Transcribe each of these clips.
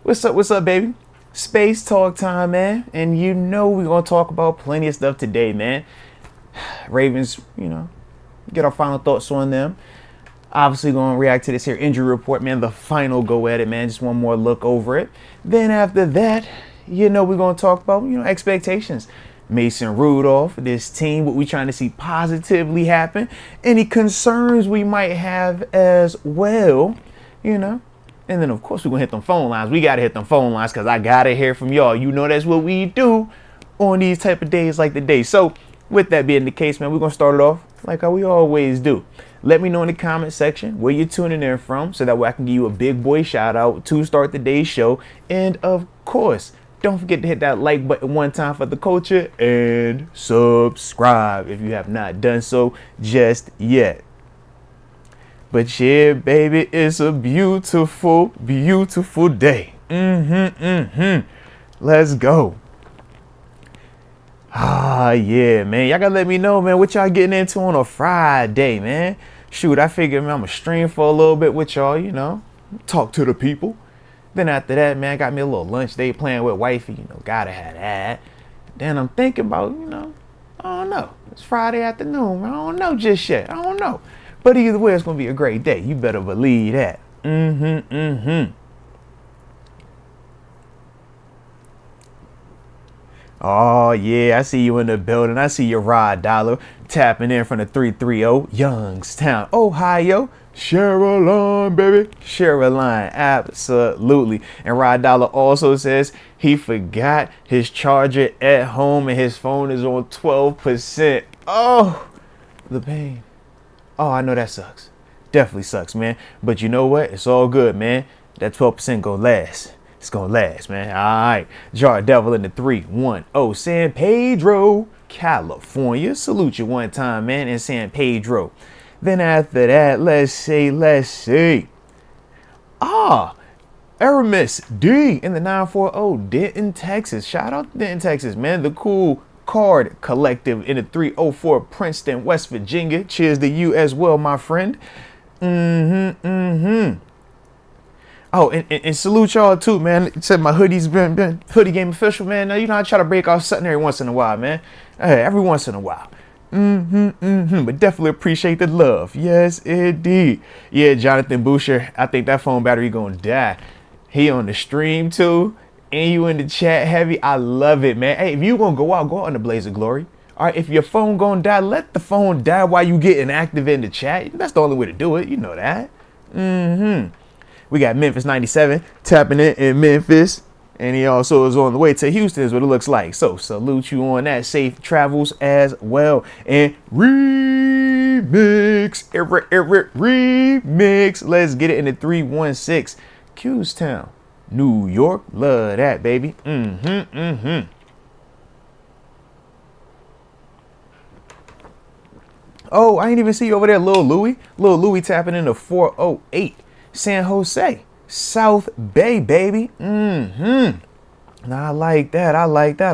What's up, baby? Space talk time, man. And you know we're gonna talk about plenty of stuff today, man. Ravens, get our final thoughts on them. Obviously gonna react to this here injury report, man. The final go at it, man. Just one more look over it. Then after that, we're gonna talk about, expectations. Mason Rudolph, this team, what we trying to see positively happen. Any concerns we might have as well, And then, of course, we're going to hit them phone lines. We got to hit them phone lines because I got to hear from y'all. You know that's what we do on these type of days like today. So, with that being the case, man, we're going to start it off like how we always do. Let me know in the comment section where you're tuning in from so that way I can give you a big boy shout out to start the day's show. And, of course, don't forget to hit that like button one time for the culture and subscribe if you have not done so just yet. But yeah, baby, it's a beautiful, beautiful day. Let's go. Yeah, man. Y'all gotta let me know, man, what y'all getting into on a Friday, man. Shoot, I figured, man, I'm gonna stream for a little bit with y'all, talk to the people. Then after that, man, I got me a little lunch date playing with wifey, gotta have that. Then I'm thinking about, I don't know. It's Friday afternoon, I don't know just yet. I don't know. But either way, it's going to be a great day. You better believe that. Oh, yeah, I see you in the building. I see your Rod Dollar tapping in from the 330 Youngstown, Ohio. Share a line, baby. Share a line. Absolutely. And Rod Dollar also says he forgot his charger at home and his phone is on 12%. Oh, the pain. Oh, I know that sucks. Definitely sucks, man. But you know what? It's all good, man. That 12% gonna last. It's gonna last, man. All right. Jar Devil in the 310 San Pedro, California. Salute you one time, man, in San Pedro. Then after that, let's see. Aramis D in the 940 Denton, Texas. Shout out to Denton, Texas, man. The cool Card Collective in the 304 Princeton, West Virginia. Cheers to you as well, my friend. Oh, and salute y'all too, man. It said my hoodie's been hoodie game official, man. Now, I try to break off something every once in a while, man. Hey, every once in a while. But definitely appreciate the love. Yes, indeed. Yeah, Jonathan Boucher, I think that phone battery gonna die. He on the stream too. And you in the chat heavy. I love it, man. Hey, if you gonna go out in the blaze of glory. All right, if your phone gonna die, let the phone die while you getting active in the chat. That's the only way to do it. You know that. We got Memphis 97 tapping in Memphis. And he also is on the way to Houston is what it looks like. So salute you on that. Safe travels as well. And remix. Let's get it in the 316. Qstown, New York. Love that, baby. Oh, I ain't even see you over there, Lil Louie. Lil Louie tapping into 408 San Jose, South Bay, baby. Now, I like that a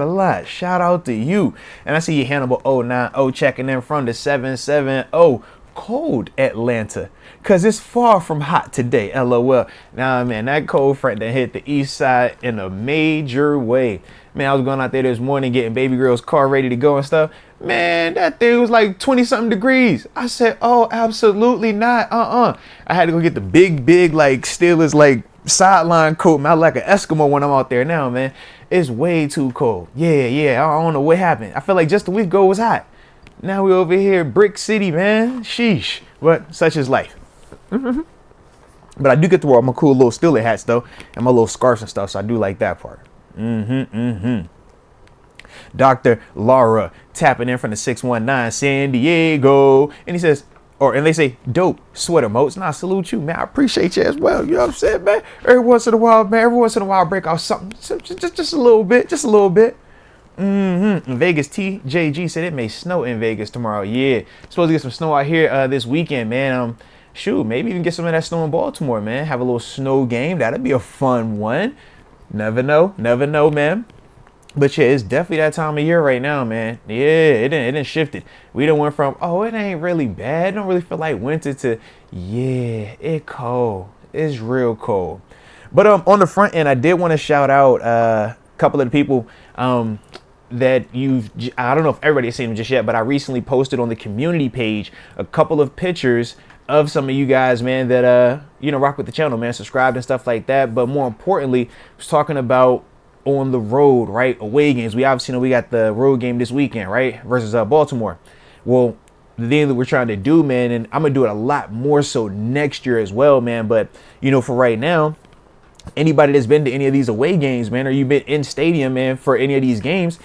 lot. Shout out to you. And I see you, Hannibal 090 checking in from the 770 cold Atlanta. Cause it's far from hot today, LOL. Nah, man, that cold front that hit the east side in a major way. Man, I was going out there this morning getting baby girl's car ready to go and stuff. Man, that thing was like 20 something degrees. I said, oh, absolutely not. I had to go get the big, like Steelers, like sideline coat, man. I like an Eskimo when I'm out there now, man. It's way too cold. Yeah. I don't know what happened. I feel like just a week ago it was hot. Now we over here, Brick City, man. Sheesh. But such is life. But I do get to wear my cool little Steeler hats, though, and my little scarves and stuff, so I do like that part. Dr. Laura tapping in from the 619 San Diego. And he says, and they say, dope sweater, Moats. Nah, salute you, man. I appreciate you as well. You know what I'm saying, man? Every once in a while, I break out something. Just a little bit. Vegas TJG said it may snow in Vegas tomorrow. Yeah. Supposed to get some snow out here this weekend, man. Shoot, maybe even get some of that snow in Baltimore, man. Have a little snow game. That'd be a fun one. Never know, man. But yeah, it's definitely that time of year right now, man. Yeah, it didn't shifted. We done went from, it ain't really bad. It don't really feel like winter to, yeah, it cold. It's real cold. But on the front end, I did want to shout out a couple of the people that I don't know if everybody has seen them just yet, but I recently posted on the community page a couple of pictures of some of you guys, man, that rock with the channel, man, subscribed and stuff like that. But more importantly, I was talking about on the road, right? Away games. We obviously know we got the road game this weekend, right? Versus Baltimore. Well, the thing that we're trying to do, man, and I'm gonna do it a lot more so next year as well, man. But for right now, anybody that's been to any of these away games, man, or you've been in stadium, man, for any of these games,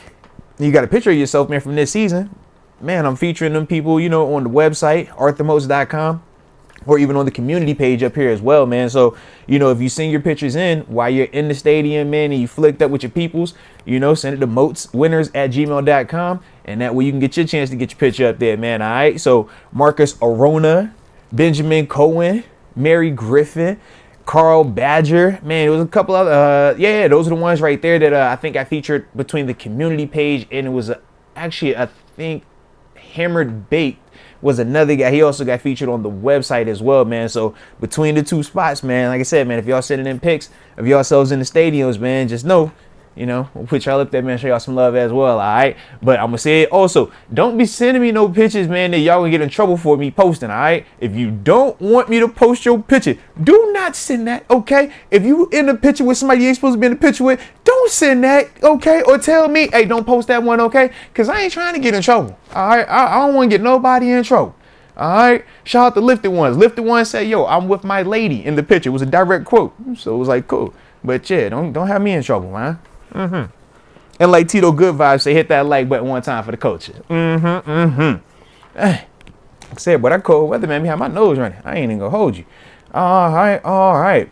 you got a picture of yourself, man, from this season, man. I'm featuring them people, on the website, arthurmoats.com, or even on the community page up here as well, man. So, if you send your pictures in while you're in the stadium, man, and you flicked up with your peoples, send it to moatswinners@gmail.com, and that way you can get your chance to get your picture up there, man. All right. So Marcus Arona, Benjamin Cohen, Mary Griffin, Carl Badger, man, it was a couple other, those are the ones right there that I think I featured between the community page, and it was actually, I think, Hammered Bait was another guy. He also got featured on the website as well, man. So between the two spots, man, like I said, man, if y'all sending in pics of yourselves in the stadiums, man, just know, we'll put y'all up there, man, show y'all some love as well, all right? But I'm going to say it also, don't be sending me no pictures, man, that y'all going to get in trouble for me posting, all right? If you don't want me to post your picture, do not send that, okay? If you in a picture with somebody you ain't supposed to be in a picture with, don't send that, okay? Or tell me, hey, don't post that one, okay? Because I ain't trying to get in trouble, all right? I don't want to get nobody in trouble. All right. Shout out to Lifted Ones. Lifted Ones said, yo, I'm with my lady in the picture. It was a direct quote. So it was like, cool. But yeah, don't have me in trouble, man. And like Tito Good Vibes say, hit that like button one time for the coach. Like I said, but that cold weather, man, behind my nose running. I ain't even gonna hold you. All right.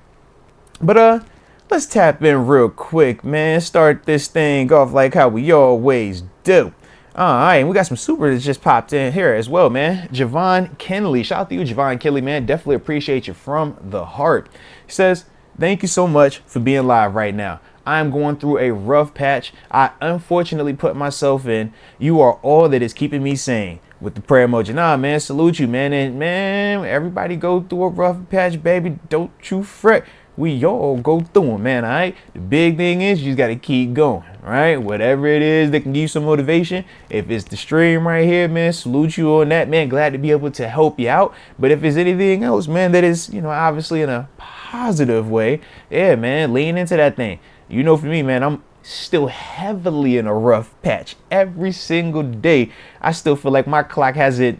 But let's tap in real quick, man. Start this thing off like how we always do. All right, we got some super that just popped in here as well, man. Javon Kinley, shout out to you, Javon Kinley, man. Definitely appreciate you from the heart. He says, thank you so much for being live right now. I'm going through a rough patch I unfortunately put myself in. You are all that is keeping me sane. With the prayer emoji. Nah, man, salute you, man. And man, everybody go through a rough patch, baby. Don't you fret. We all go through them, man, all right? The big thing is you just got to keep going, right? Whatever it is that can give you some motivation. If it's the stream right here, man, salute you on that, man. Glad to be able to help you out. But if it's anything else, man, that is, obviously in a positive way, yeah, man, lean into that thing. For me, man, I'm still heavily in a rough patch. Every single day, I still feel like my clock hasn't,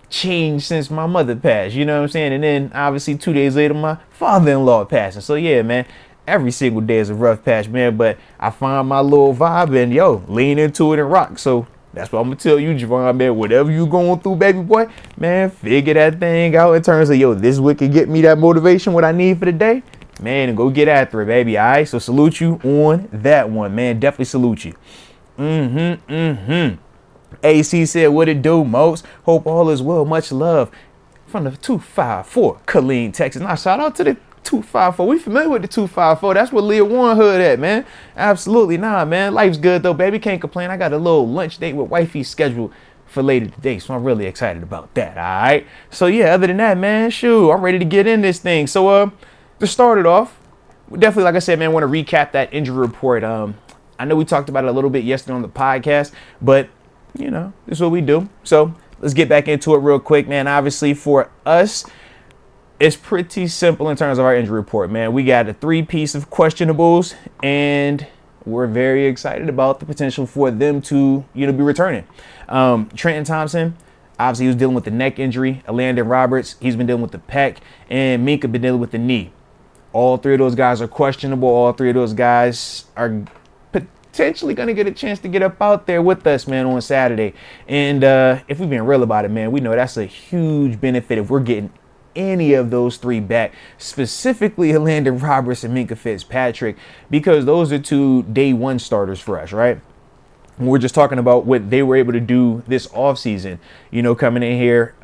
changed since my mother passed, you know what I'm saying? And then obviously 2 days later, my father-in-law passed. And so, yeah, man, every single day is a rough patch, man. But I find my little vibe and, lean into it and rock. So that's what I'm going to tell you, Javon, man. Whatever you going through, baby boy, man, figure that thing out in terms of, this what can get me that motivation, what I need for the day. Man, and go get after it, baby, all right? So salute you on that one, man. Definitely salute you. AC said, what it do, Moats? Hope all is well. Much love from the 254, Killeen, Texas. Now, shout out to the 254. We familiar with the 254. That's where Leah Warren hood at, man. Absolutely. Nah, man. Life's good, though, baby. Can't complain. I got a little lunch date with wifey scheduled for later today, so I'm really excited about that, all right? So, yeah, other than that, man, shoot, I'm ready to get in this thing. So, to start it off, we definitely, like I said, man, want to recap that injury report. I know we talked about it a little bit yesterday on the podcast, but this is what we do. So let's get back into it real quick, man. Obviously, for us, it's pretty simple in terms of our injury report, man. We got a 3-piece of questionables, and we're very excited about the potential for them to, be returning. Trenton Thompson, obviously, he was dealing with the neck injury. Landon Roberts, he's been dealing with the pec, and Minka been dealing with the knee. All 3 of those guys are questionable. All 3 of those guys are potentially going to get a chance to get up out there with us, man, on Saturday. And if we've been real about it, man, we know that's a huge benefit if we're getting any of those 3 back, specifically Landon Roberts and Minka Fitzpatrick, because those are 2 day 1 starters for us, right? We're just talking about what they were able to do this offseason, coming in here,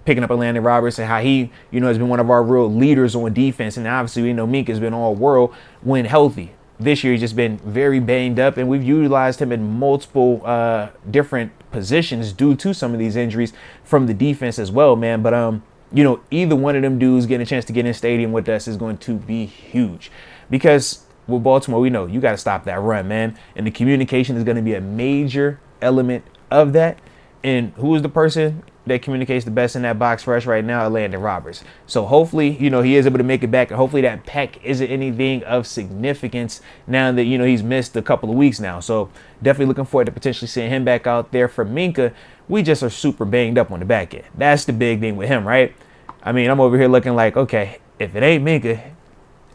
picking up a Landon Roberts and how he, has been one of our real leaders on defense. And obviously, we know Minka's been all world when healthy. This year, he's just been very banged up, and we've utilized him in multiple different positions due to some of these injuries from the defense as well, man. But either one of them dudes getting a chance to get in the stadium with us is going to be huge. Because with Baltimore, we know you got to stop that run, man. And the communication is going to be a major element of that. And who is the person that communicates the best in that box for us right now? Landon Roberts. So hopefully, he is able to make it back. And hopefully that pack isn't anything of significance now that, he's missed a couple of weeks now. So definitely looking forward to potentially seeing him back out there. For Minka, we just are super banged up on the back end. That's the big thing with him, right? I mean, I'm over here looking like, okay, if it ain't Minka,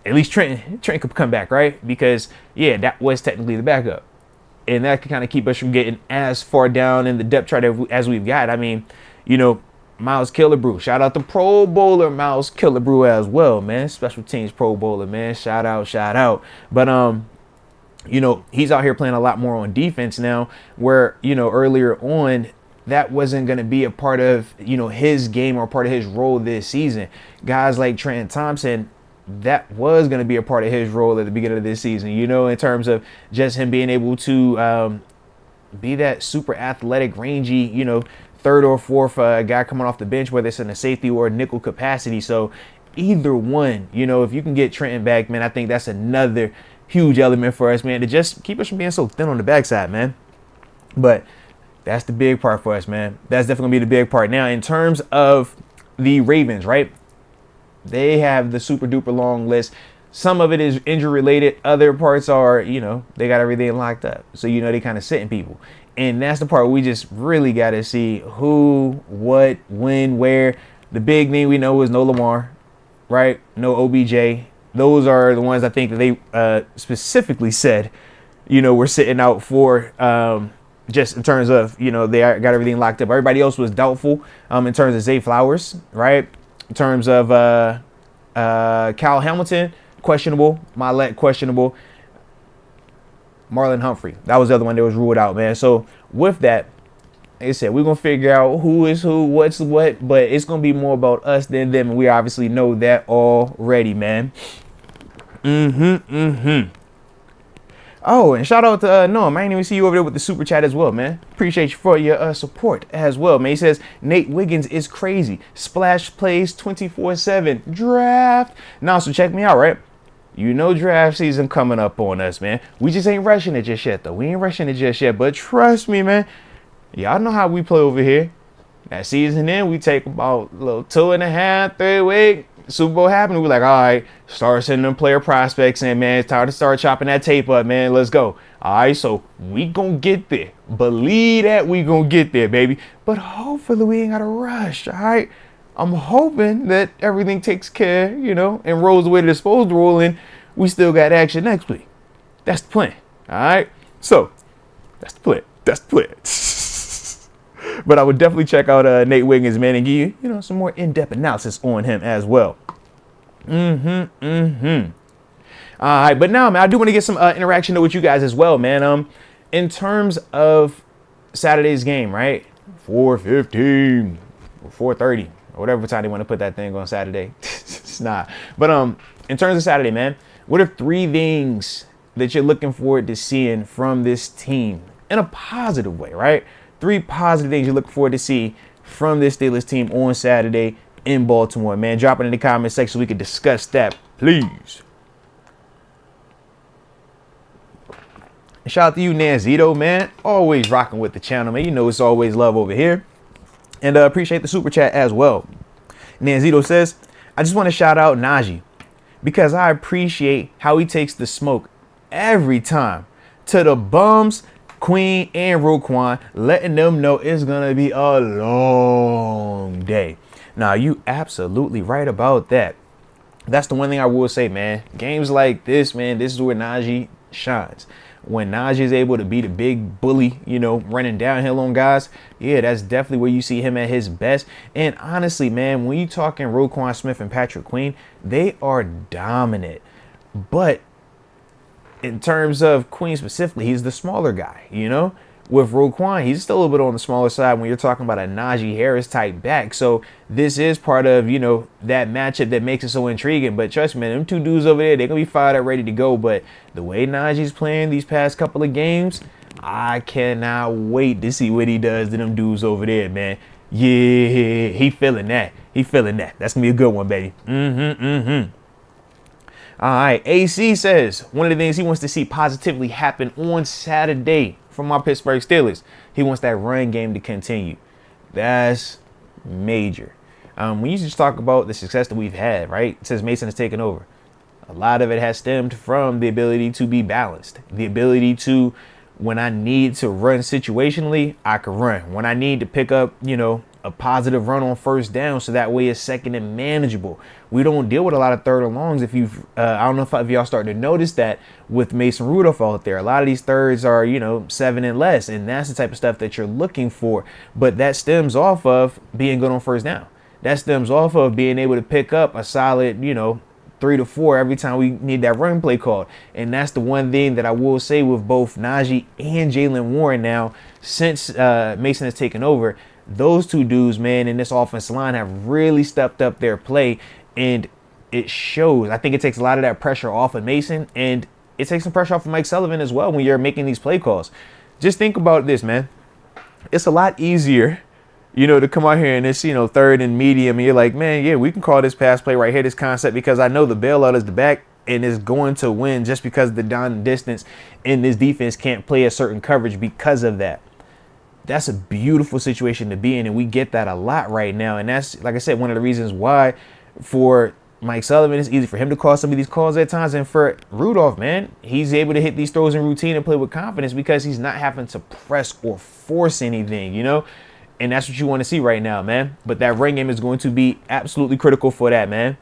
at least Trent could come back, right? Because, yeah, that was technically the backup. And that could kind of keep us from getting as far down in the depth chart as we've got. I mean, Miles Killebrew. Shout out to Pro Bowler Miles Killebrew as well, man. Special teams Pro Bowler, man. Shout out. But, he's out here playing a lot more on defense now, where, earlier on, that wasn't going to be a part of, his game or part of his role this season. Guys like Trent Thompson, that was going to be a part of his role at the beginning of this season, in terms of just him being able to be that super athletic, rangy, third or fourth guy coming off the bench, whether it's in a safety or a nickel capacity. So either one, if you can get Trenton back, man, I think that's another huge element for us, man, to just keep us from being so thin on the backside, man. But that's the big part for us, man. That's definitely going to be the big part. Now, in terms of the Ravens, right? They have the super duper long list. Some of it is injury related. Other parts are, they got everything locked up. So, they kind of sitting people. And that's the part we just really got to see who, what, when, where. The big thing we know is no Lamar, right? No OBJ. Those are the ones I think that they specifically said, we're sitting out for, just in terms of, they got everything locked up. Everybody else was doubtful in terms of Zay Flowers, right? In terms of Kyle Hamilton, questionable. Milet, questionable. Marlon Humphrey, that was the other one that was ruled out, man. So with that, like I said, we're going to figure out who is who, what's what, but it's going to be more about us than them, and we obviously know that already, man. Oh, and shout out to Noam. I didn't even see you over there with the super chat as well, man. Appreciate you for your support as well, man. He says, Nate Wiggins is crazy. Splash plays 24/7. Draft. Now, so check me out, right? Draft season coming up on us, man. We just ain't rushing it just yet, though. We ain't rushing it just yet, but trust me, man. Y'all know how we play over here. That season in, we take about a little 2.5, 3 weeks. Super Bowl happened, we're like, all right, start sending them player prospects in, man. It's time to start chopping that tape up, man. Let's go. All right, so we gonna get there. Believe that we gonna get there, baby. But hopefully we ain't gotta rush, all right? I'm hoping that everything takes care, and rolls the way that it's supposed to roll in. We still got action next week. That's the plan, all right? So, that's the plan. But I would definitely check out Nate Wiggins, man, and give you, some more in-depth analysis on him as well. All right, but now, man, I do want to get some interaction with you guys as well, man. In terms of Saturday's game, right? 4:15 or 4:30 or whatever time they want to put that thing on Saturday. It's not. But in terms of Saturday, man, what are 3 things that you're looking forward to seeing from this team in a positive way, right? 3 positive things you look forward to see from this Steelers team on Saturday in Baltimore, man. Drop it in the comment section so we can discuss that, please. And shout out to you, Nanzito, man. Always rocking with the channel, man. It's always love over here. And appreciate the super chat as well. Nanzito says, I just want to shout out Najee because I appreciate how he takes the smoke every time. To the bums, Queen and Roquan, letting them know it's going to be a long day. Now, you absolutely right about that. That's the one thing I will say, man. Games like this, man, this is where Najee shines. When Najee is able to be the big bully, running downhill on guys, yeah, that's definitely where you see him at his best. And honestly, man, when you're talking Roquan Smith and Patrick Queen, they are dominant. But in terms of Queen specifically, he's the smaller guy, With Roquan, he's still a little bit on the smaller side when you're talking about a Najee Harris type back. So this is part of, that matchup that makes it so intriguing. But trust me, man, them 2 dudes over there, they're going to be fired up, ready to go. But the way Najee's playing these past couple of games, I cannot wait to see what he does to them dudes over there, man. Yeah, he feeling that. He feeling that. That's going to be a good one, baby. All right. AC says one of the things he wants to see positively happen on Saturday from my Pittsburgh Steelers. He wants that run game to continue. That's major. When you just talk about the success that we've had, right, since Mason has taken over, a lot of it has stemmed from the ability to be balanced, the ability to, when I need to run situationally, I can run. When I need to pick up, a positive run on first down, so that way it's second and manageable. We don't deal with a lot of third and longs. If you've, I don't know if y'all starting to notice that with Mason Rudolph out there, a lot of these thirds are, 7 and less, and that's the type of stuff that you're looking for. But that stems off of being good on first down. That stems off of being able to pick up a solid, 3 to 4 every time we need that run play called. And that's the one thing that I will say with both Najee and Jaylen Warren now, since Mason has taken over. Those two dudes, man, in this offensive line have really stepped up their play, and it shows. I think it takes a lot of that pressure off of Mason, and it takes some pressure off of Mike Sullivan as well when you're making these play calls. Just think about this, man. It's a lot easier, to come out here and it's, third and medium, and you're like, man, yeah, we can call this pass play right here, this concept, because I know the bailout is the back and is going to win just because the down distance in this defense can't play a certain coverage because of that. That's a beautiful situation to be in, and we get that a lot right now. And that's, like I said, one of the reasons why for Mike Sullivan, it's easy for him to call some of these calls at times. And for Rudolph, man, he's able to hit these throws in routine and play with confidence because he's not having to press or force anything, And that's what you want to see right now, man. But that run game is going to be absolutely critical for that, man.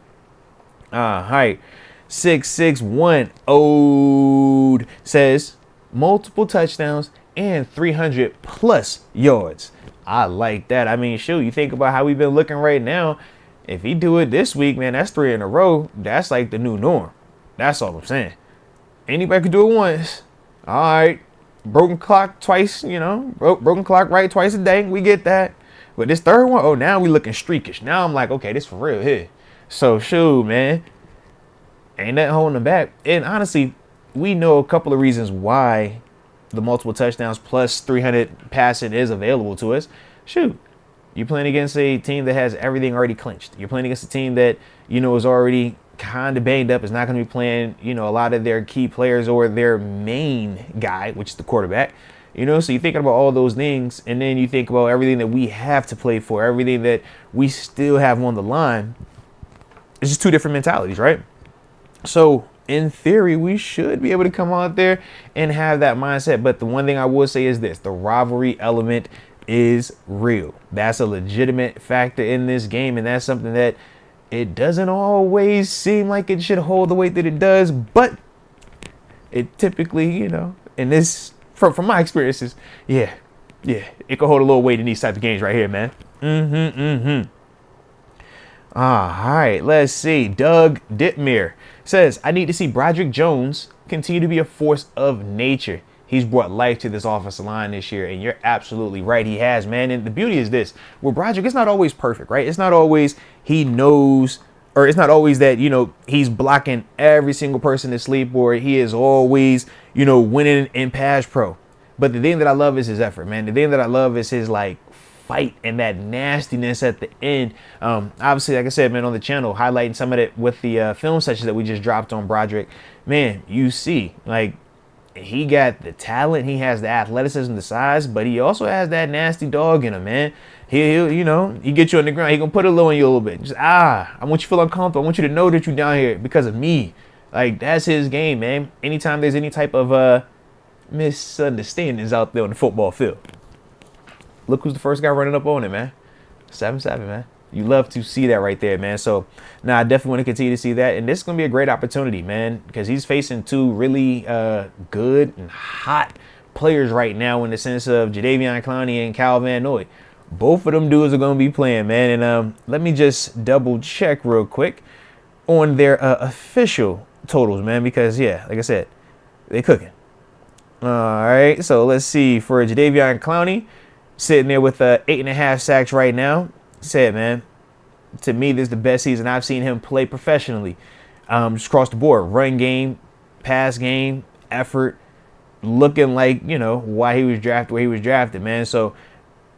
All right. 661 Ode says multiple touchdowns and 300 plus yards. I like that. I mean, shoot, you think about how we've been looking right now. If he do it this week, man, that's 3 in a row. That's like the new norm. That's all I'm saying. Anybody could do it once. All right. Broken clock twice, broken clock right twice a day. We get that. But this third one, now we looking streakish. Now I'm like, okay, this for real here. So, shoot, man. Ain't nothing holding him back. And honestly, we know a couple of reasons why the multiple touchdowns plus 300 passing is available to us. Shoot, you're playing against a team that has everything already clinched. You're playing against a team that, is already kind of banged up, is not going to be playing, a lot of their key players or their main guy, which is the quarterback. So you're thinking about all those things, and then you think about everything that we have to play for, everything that we still have on the line. It's just two different mentalities, right? So in theory, we should be able to come out there and have that mindset. But the one thing I will say is this: the rivalry element is real. That's a legitimate factor in this game, and that's something that it doesn't always seem like it should hold the weight that it does, but it typically, in this, from my experiences, it could hold a little weight in these types of games right here, man. All right, let's see. Doug Ditmere says, I need to see Broderick Jones continue to be a force of nature. He's brought life to this offensive line this year, and you're absolutely right. He has, man. And the beauty is this: with Broderick, it's not always perfect, right? It's not always he knows, or it's not always that, he's blocking every single person to sleep, or he is always, winning in pass pro. But the thing that I love is his effort, man. The thing that I love is his, fight and that nastiness at the end. Obviously, like I said, man, on the channel, highlighting some of it with the film sessions that we just dropped on Broderick. Man, you see, he got the talent, he has the athleticism, the size, but he also has that nasty dog in him, man. He'll he get you on the ground. He gonna put a low on you a little bit. Just, I want you to feel uncomfortable. I want you to know that you're down here because of me. That's his game, man. Anytime there's any type of misunderstandings out there on the football field, look who's the first guy running up on it, man. 7-7, man. You love to see that right there, man. So, I definitely want to continue to see that. And this is going to be a great opportunity, man, because he's facing two really good and hot players right now in the sense of Jadeveon Clowney and Kyle Van Noy. Both of them dudes are going to be playing, man. And let me just double check real quick on their official totals, man, because, like I said, they cooking. All right, so let's see. For Jadeveon Clowney, sitting there with 8.5 sacks right now. Said, man, to me, this is the best season I've seen him play professionally. Just across the board. Run game, pass game, effort, looking like, why he was drafted where he was drafted, man. So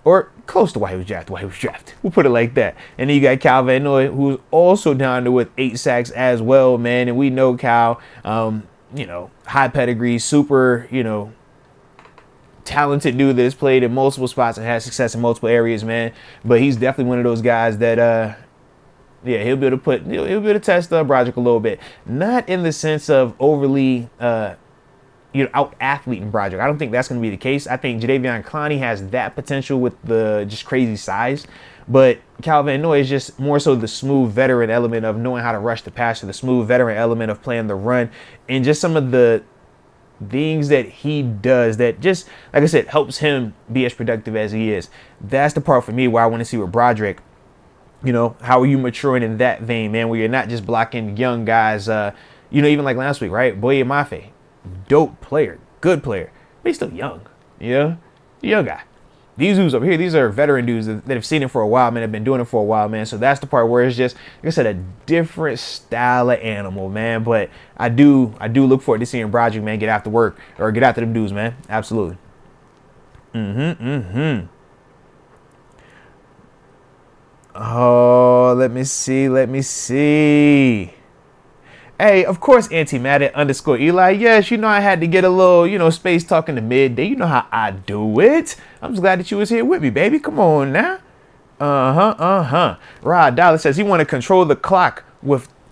or close to why he was drafted. We'll put it like that. And then you got Cal Van Noy, who's also down there with 8 sacks as well, man. And we know Cal, high pedigree, super, talented dude that has played in multiple spots and has success in multiple areas, man. But he's definitely one of those guys that, he'll be able to test Broderick a little bit. Not in the sense of overly, out athleting Broderick. I don't think that's going to be the case. I think Jadeveon Clowney has that potential with the just crazy size. But Cal Van Noy is just more so the smooth veteran element of knowing how to rush the passer, the smooth veteran element of playing the run, and just some of the things that he does that just, like I said, helps him be as productive as he is. That's the part for me where I want to see with Broderick. How are you maturing in that vein, man, where you're not just blocking young guys, even like last week, right? Boye Mafe, dope player, good player, but he's still young, young guy. These dudes over here, these are veteran dudes that have seen it for a while, man, have been doing it for a while, man. So that's the part where it's just, like I said, a different style of animal, man. But I do look forward to seeing Broderick, man, get after work or get after them dudes, man. Absolutely. Oh, let me see. Hey, of course, Antimatic _Eli. Yes, I had to get a little, space talking to midday. You know how I do it. I'm just glad that you was here with me, baby. Come on now. Rod Dollar says he wants to control the clock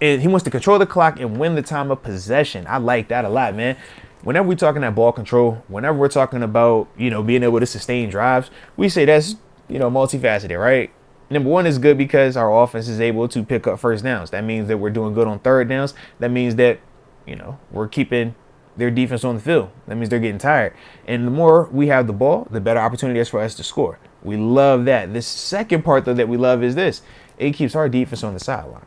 and win the time of possession. I like that a lot, man. Whenever we're talking that ball control, whenever we're talking about, being able to sustain drives, we say that's, multifaceted, right? Number one is good because our offense is able to pick up first downs. That means that we're doing good on third downs. That means that, we're keeping their defense on the field. That means they're getting tired. And the more we have the ball, the better opportunity is for us to score. We love that. The second part, though, that we love is this. It keeps our defense on the sideline.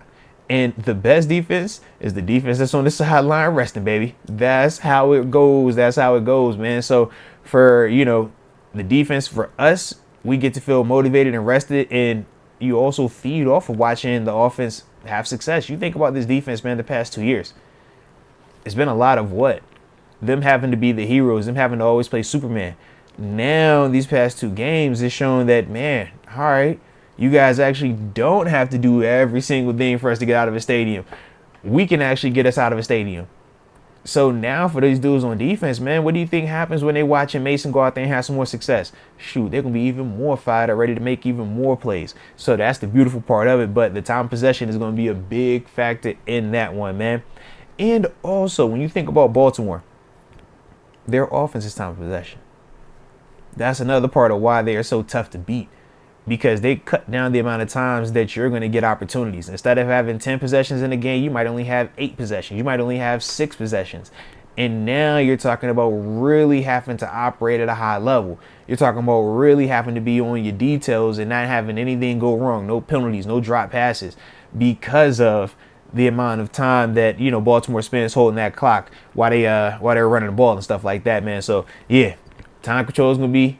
And the best defense is the defense that's on the sideline resting, baby. That's how it goes. Man. So for, the defense, for us, we get to feel motivated and rested, and you also feed off of watching the offense have success. You think about this defense, man, the past 2 years. It's been a lot of what? Them having to be the heroes, them having to always play Superman. Now, these past 2 games, it's shown that, man, all right, you guys actually don't have to do every single thing for us to get out of a stadium. We can actually get us out of a stadium. So now for these dudes on defense, man, what do you think happens when they watching Mason go out there and have some more success? Shoot, they're going to be even more fired up, ready to make even more plays. So that's the beautiful part of it. But the time possession is going to be a big factor in that one, man. And also, when you think about Baltimore, their offense is time possession. That's another part of why they are so tough to beat. Because they cut down the amount of times that you're going to get opportunities. Instead of having 10 possessions in a game, you might only have 8 possessions. You might only have 6 possessions. And now you're talking about really having to operate at a high level. You're talking about really having to be on your details and not having anything go wrong. No penalties, no drop passes, because of the amount of time that, Baltimore spends holding that clock while they're running the ball and stuff like that, man. So, yeah, time control is going to be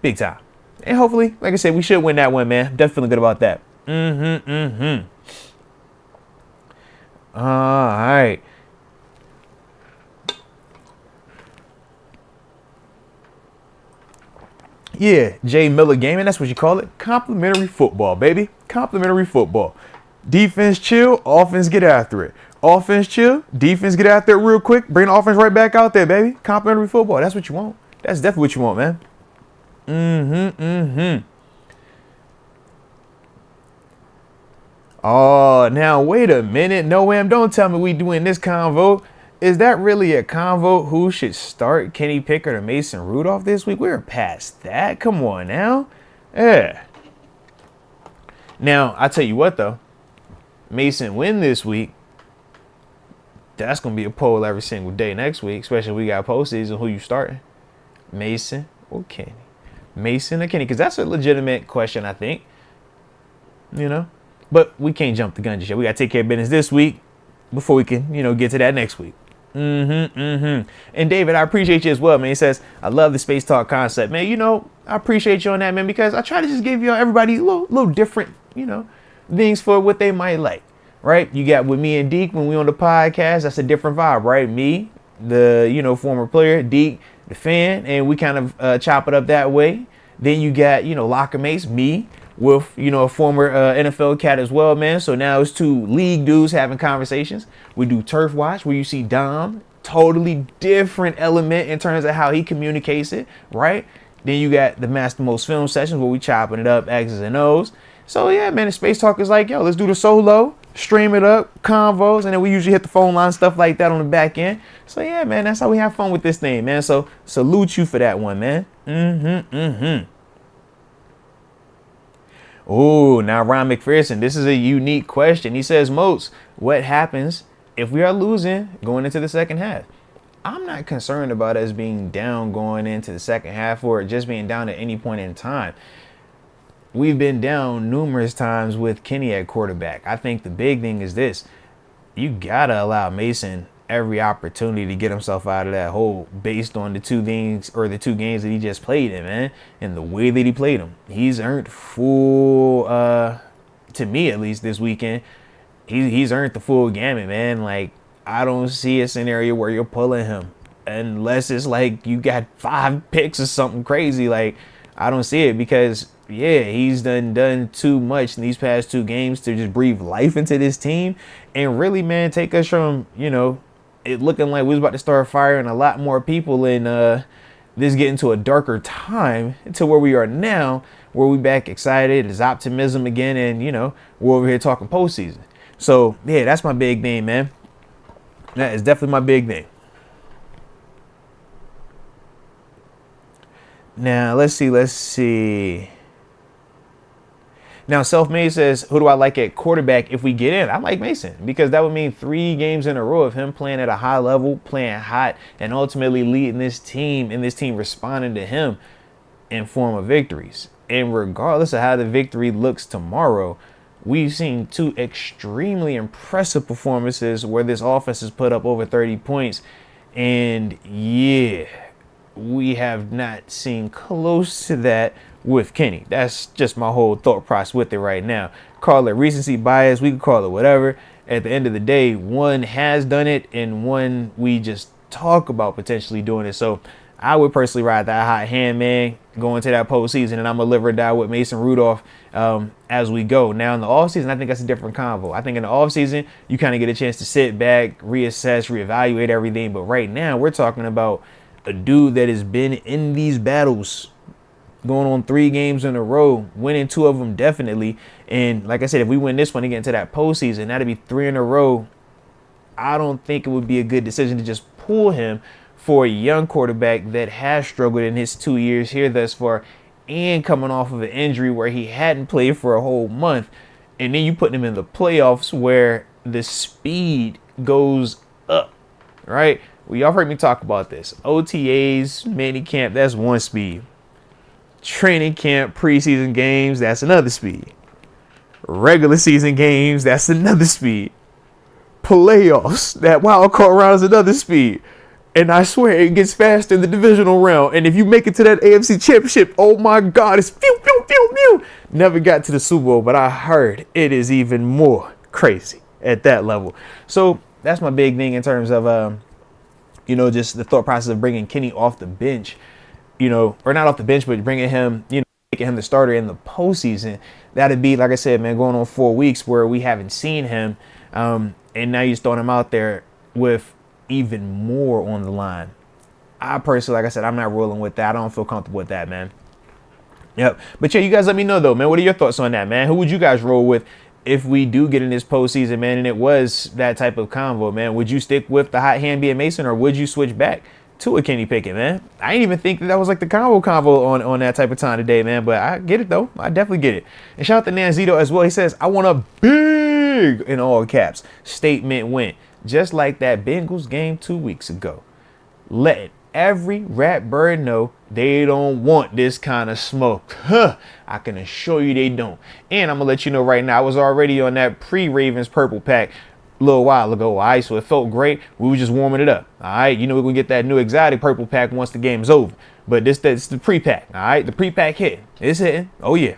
big time. And hopefully, like I said, we should win that one, man. Definitely feeling good about that. All right. Yeah, Jay Miller Gaming, that's what you call it. Complimentary football, baby. Complimentary football. Defense chill, offense get after it. Offense chill, defense get after it real quick. Bring the offense right back out there, baby. Complimentary football, that's what you want. That's definitely what you want, man. Oh, now wait a minute. No, don't tell me we doing this convo. Is that really a convo? Who should start, Kenny Pickett or Mason Rudolph this week? We're past that. Come on now. Yeah. Now, I tell you what, though. Mason win this week. That's going to be a poll every single day next week, especially if we got postseason. Who you starting? Mason or Kenny? Mason or Kenny? Because that's a legitimate question, I think. But we can't jump the gun just yet. We got to take care of business this week before we can, get to that next week. And David, I appreciate you as well, man. He says, I love the space talk concept, man. I appreciate you on that, man, because I try to just give everybody a little different, things for what they might like, right? You got with me and Deke when we on the podcast, that's a different vibe, right? Me, the, former player, Deke, the fan, and we kind of chop it up that way. Then you got, locker mates, me, with, a former NFL cat as well, man. So now it's two league dudes having conversations. We do Turf Watch, where you see Dom, totally different element in terms of how he communicates it, right? Then you got the Master Most Film Sessions, where we chopping it up, X's and O's. So yeah, man, the Space Talk is like, yo, let's do the solo, stream it up, convos, and then we usually hit the phone line, stuff like that on the back end. So yeah, man, that's how we have fun with this thing, man. So salute you for that one, man. Oh, now Ron McPherson, this is a unique question. He says, Moats, what happens if we are losing going into the second half? I'm not concerned about us being down going into the second half or just being down at any point in time. We've been down numerous times with Kenny at quarterback. I think the big thing is this. You got to allow Mason every opportunity to get himself out of that hole based on the two games that he just played in, man, and the way that he played them. He's earned full, to me at least this weekend, he's earned the full gamut, man. Like, I don't see a scenario where you're pulling him unless it's like you got 5 picks or something crazy. Like, I don't see it because, yeah, he's done too much in these past 2 games to just breathe life into this team and really, man, take us from, it looking like we was about to start firing a lot more people and this getting to a darker time to where we are now, where we back excited, there's optimism again, and, we're over here talking postseason. So, yeah, that's my big thing, man. That is definitely my big thing. Now, let's see. Now, Self-Made says, who do I like at quarterback if we get in? I like Mason because that would mean 3 games in a row of him playing at a high level, playing hot, and ultimately leading this team and this team responding to him in form of victories. And regardless of how the victory looks tomorrow, we've seen 2 extremely impressive performances where this offense has put up over 30 points. And yeah, we have not seen close to that with Kenny. That's just my whole thought process with it right now. Call it recency bias. We can call it whatever. At the end of the day, one has done it and one we just talk about potentially doing it. So I would personally ride that hot hand, man, going to that postseason, and I'm going to live or die with Mason Rudolph as we go. Now, in the offseason, I think that's a different convo. I think in the offseason, you kind of get a chance to sit back, reassess, reevaluate everything. But right now, we're talking about a dude that has been in these battles going on 3 games in a row, winning 2 of them definitely. And like I said, if we win this one and get into that postseason, that'd be 3 in a row. I don't think it would be a good decision to just pull him for a young quarterback that has struggled in his 2 years here thus far and coming off of an injury where he hadn't played for a whole month. And then you put him in the playoffs where the speed goes up, right? Well, y'all heard me talk about this. OTAs, minicamp, that's one speed. Training camp, preseason games, that's another speed. Regular season games, that's another speed. Playoffs, that wild card round is another speed. And I swear it gets faster in the divisional round. And if you make it to that AFC championship, oh my God, it's pew, pew, pew, pew. Never got to the Super Bowl, but I heard it is even more crazy at that level. So that's my big thing in terms of, just the thought process of bringing Kenny off the bench. Or not off the bench, but bringing him, making him the starter in the postseason. That'd be, like I said, man, going on 4 weeks where we haven't seen him. And now you're throwing him out there with even more on the line. I personally, like I said, I'm not rolling with that. I don't feel comfortable with that, man. Yep. But yeah, you guys let me know, though, man. What are your thoughts on that, man? Who would you guys roll with if we do get in this postseason, man, and it was that type of convo, man? Would you stick with the hot hand being Mason, or would you switch back to a Kenny Pickett, man? I didn't even think that was like the convo on that type of time today, man. But I get it, though. I definitely get it. And shout out to Nanzito as well. He says, I want a big, in all caps, statement win. Just like that Bengals game 2 weeks ago. Let every rat bird know they don't want this kind of smoke. Huh. I can assure you they don't. And I'm going to let you know right now, I was already on that pre-Ravens purple pack a little while ago, all right? So it felt great. We were just warming it up, all right? We're going to get that new exotic purple pack once the game's over. But that's the pre-pack, all right? The pre-pack hit. It's hitting. Oh, yeah.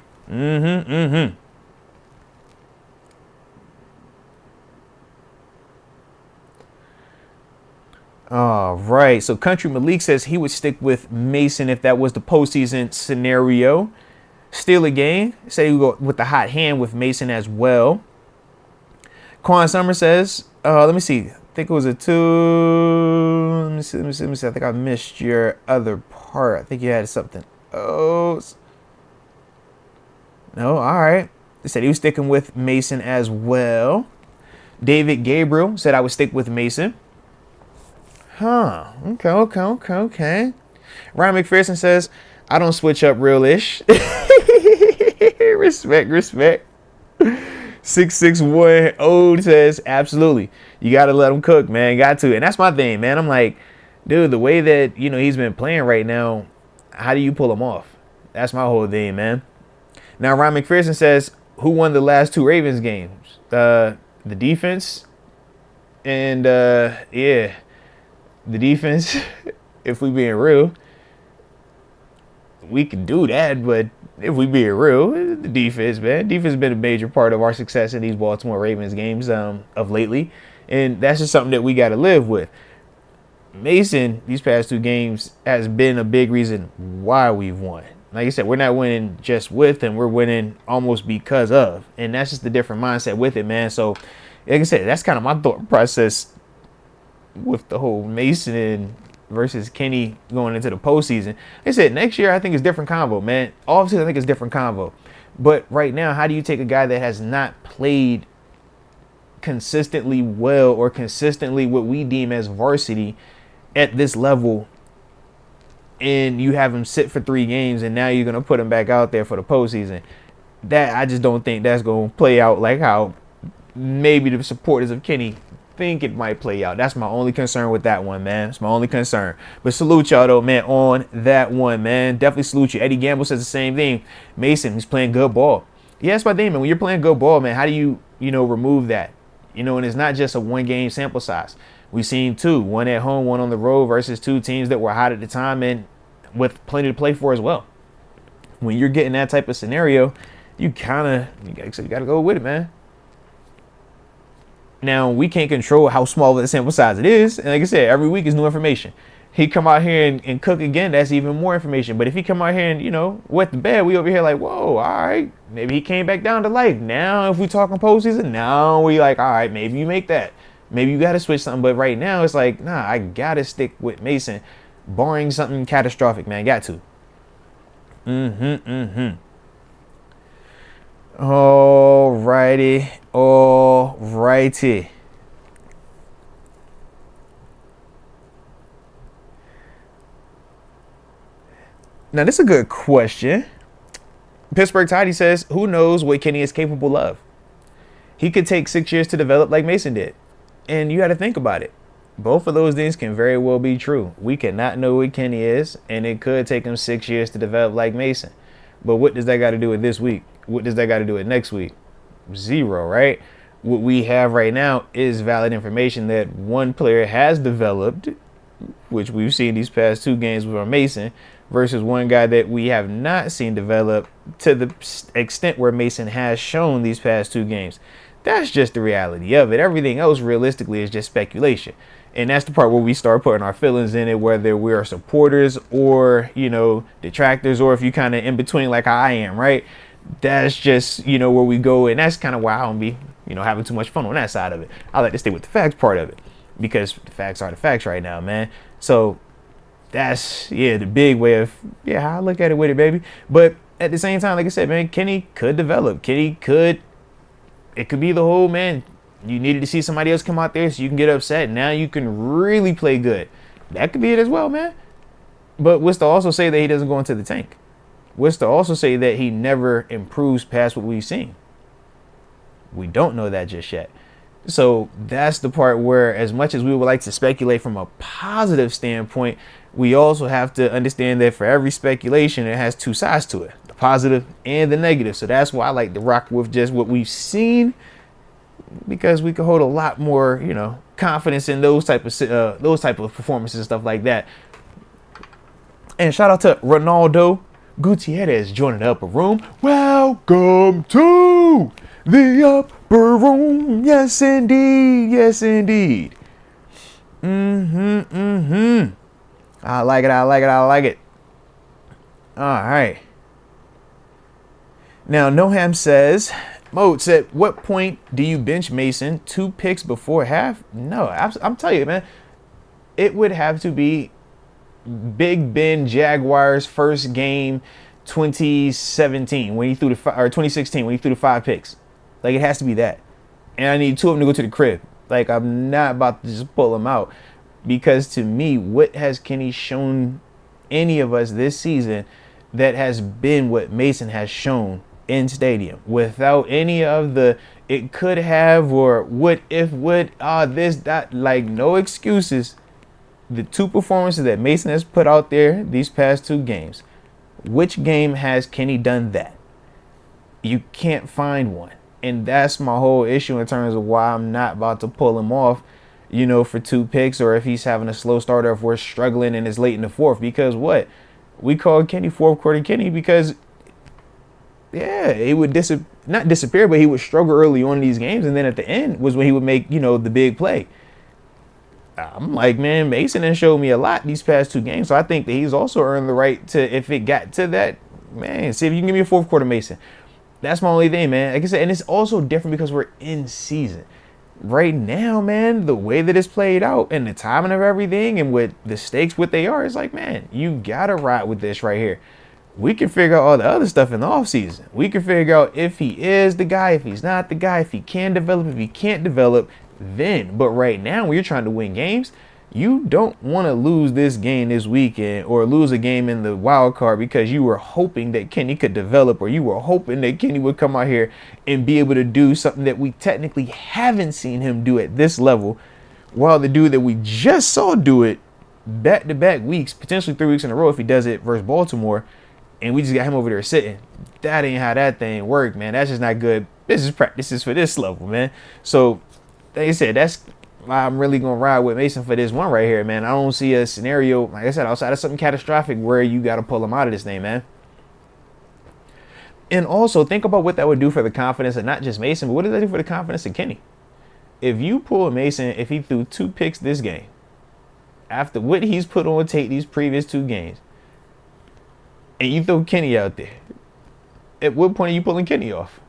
All right. So Country Malik says he would stick with Mason if that was the postseason scenario. Steal a game. Say we go with the hot hand with Mason as well. Quan Summer says, let me see. I think it was a two. Let me see. I think I missed your other part. I think you had something. Oh. No, all right. He said he was sticking with Mason as well. David Gabriel said I would stick with Mason. Huh. Okay. Ryan McPherson says, I don't switch up real-ish. Respect. 661 Ode says, absolutely. You got to let him cook, man. Got to. And that's my thing, man. I'm like, dude, the way that, he's been playing right now, how do you pull him off? That's my whole thing, man. Now, Ryan McPherson says, who won the last two Ravens games? The defense. And, the defense, if we being real, we can do that, but if we being real, the defense, man. Defense has been a major part of our success in these Baltimore Ravens games of lately. And that's just something that we got to live with. Mason, these past two games, has been a big reason why we've won. Like I said, we're not winning just with him. We're winning almost because of. And that's just a different mindset with it, man. So, like I said, that's kind of my thought process with the whole Mason versus Kenny going into the postseason. Like I said, next year I think it's different convo, man. Obviously, I think it's different convo. But right now, how do you take a guy that has not played consistently well or consistently what we deem as varsity at this level, and you have him sit for 3 games, and now you're going to put him back out there for the postseason? That, I just don't think that's going to play out like how maybe the supporters of Kenny think it might play out. That's my only concern with that one, man. It's my only concern. But salute y'all, though, man, on that one, man. Definitely salute you. Eddie Gamble says the same thing. Mason, he's playing good ball. Yeah, that's my thing, man. When you're playing good ball, man, how do you, remove that? And it's not just a 1-game sample size. We've seen 2, one at home, one on the road versus 2 teams that were hot at the time and with plenty to play for as well. When you're getting that type of scenario, you got to go with it, man. Now, we can't control how small of a sample size it is. And like I said, every week is new information. He come out here and cook again, that's even more information. But if he come out here and, wet the bed, we over here like, whoa, all right. Maybe he came back down to life. Now, if we talking postseason, now we like, all right, maybe you make that. Maybe you got to switch something. But right now, it's like, nah, I got to stick with Mason, barring something catastrophic, man. Got to. All righty. Now, this is a good question. Pittsburgh Tidy says, who knows what Kenny is capable of? He could take 6 years to develop like Mason did. And you got to think about it. Both of those things can very well be true. We cannot know what Kenny is, and it could take him 6 years to develop like Mason. But what does that got to do with this week? What does that got to do with next week? 0, right? What we have right now is valid information that one player has developed, which we've seen these past 2 games with Mason, versus one guy that we have not seen develop to the extent where Mason has shown these past 2 games. That's just the reality of it. Everything else realistically is just speculation. And that's the part where we start putting our feelings in it, whether we are supporters or, detractors, or if you kind of in between like I am, right? That's just, where we go. And that's kind of why I don't be, having too much fun on that side of it. I like to stay with the facts part of it because the facts are the facts right now, man. So that's, the big way of, how I look at it with it, baby. But at the same time, like I said, man, Kenny could develop. It could be the whole, man, you needed to see somebody else come out there so you can get upset. Now you can really play good. That could be it as well, man. But what's to also say that he doesn't go into the tank? What's to also say that he never improves past what we've seen? We don't know that just yet. So that's the part where, as much as we would like to speculate from a positive standpoint, we also have to understand that for every speculation, it has 2 sides to it, the positive and the negative. So that's why I like to rock with just what we've seen, because we can hold a lot more, confidence in those type of performances and stuff like that. And shout out to Ronaldo Gutierrez joining the upper room. Welcome to the upper room. Yes, indeed. Yes, indeed. I like it. I like it. I like it. All right. Now, Noham says, Moats, at what point do you bench Mason 2 picks before half? No, I'm telling you, man, it would have to be Big Ben Jaguars first game 2017 when he threw or 2016 when he threw the 5 picks. Like, it has to be that. And I need 2 of them to go to the crib. Like, I'm not about to just pull them out. Because to me, what has Kenny shown any of us this season that has been what Mason has shown in stadium? Without any of the it could have or what if, would, this, that, like, no excuses. The 2 performances that Mason has put out there these past 2 games. Which game has Kenny done that? You can't find one. And that's my whole issue in terms of why I'm not about to pull him off, for 2 picks, or if he's having a slow start, or if we're struggling and it's late in the 4th. Because what? We called Kenny 4th quarter Kenny because, yeah, he would not disappear, but he would struggle early on in these games. And then at the end was when he would make, the big play. I'm like, man, Mason has showed me a lot these past 2 games. So I think that he's also earned the right to, if it got to that, man, see if you can give me a 4th quarter Mason. That's my only thing, man. Like I said, and it's also different because we're in season. Right now, man, the way that it's played out and the timing of everything and with the stakes, what they are, it's like, man, you got to ride with this right here. We can figure out all the other stuff in the offseason. We can figure out if he is the guy, if he's not the guy, if he can develop, if he can't develop, then. But right now, when you're trying to win games, you don't want to lose this game this weekend or lose a game in the wild card because you were hoping that Kenny could develop, or you were hoping that Kenny would come out here and be able to do something that we technically haven't seen him do at this level, while the dude that we just saw do it back-to-back weeks, potentially 3 weeks in a row if he does it versus Baltimore, and we just got him over there sitting. That ain't how that thing worked, man. That's just not good business practices for this level, man. So, like I said, that's I'm really going to ride with Mason for this one right here, man. I don't see a scenario, like I said, outside of something catastrophic where you got to pull him out of this thing, man. And also, think about what that would do for the confidence of not just Mason, but what does that do for the confidence of Kenny? If you pull Mason, if he threw 2 picks this game, after what he's put on tape these previous 2 games, and you throw Kenny out there, at what point are you pulling Kenny off?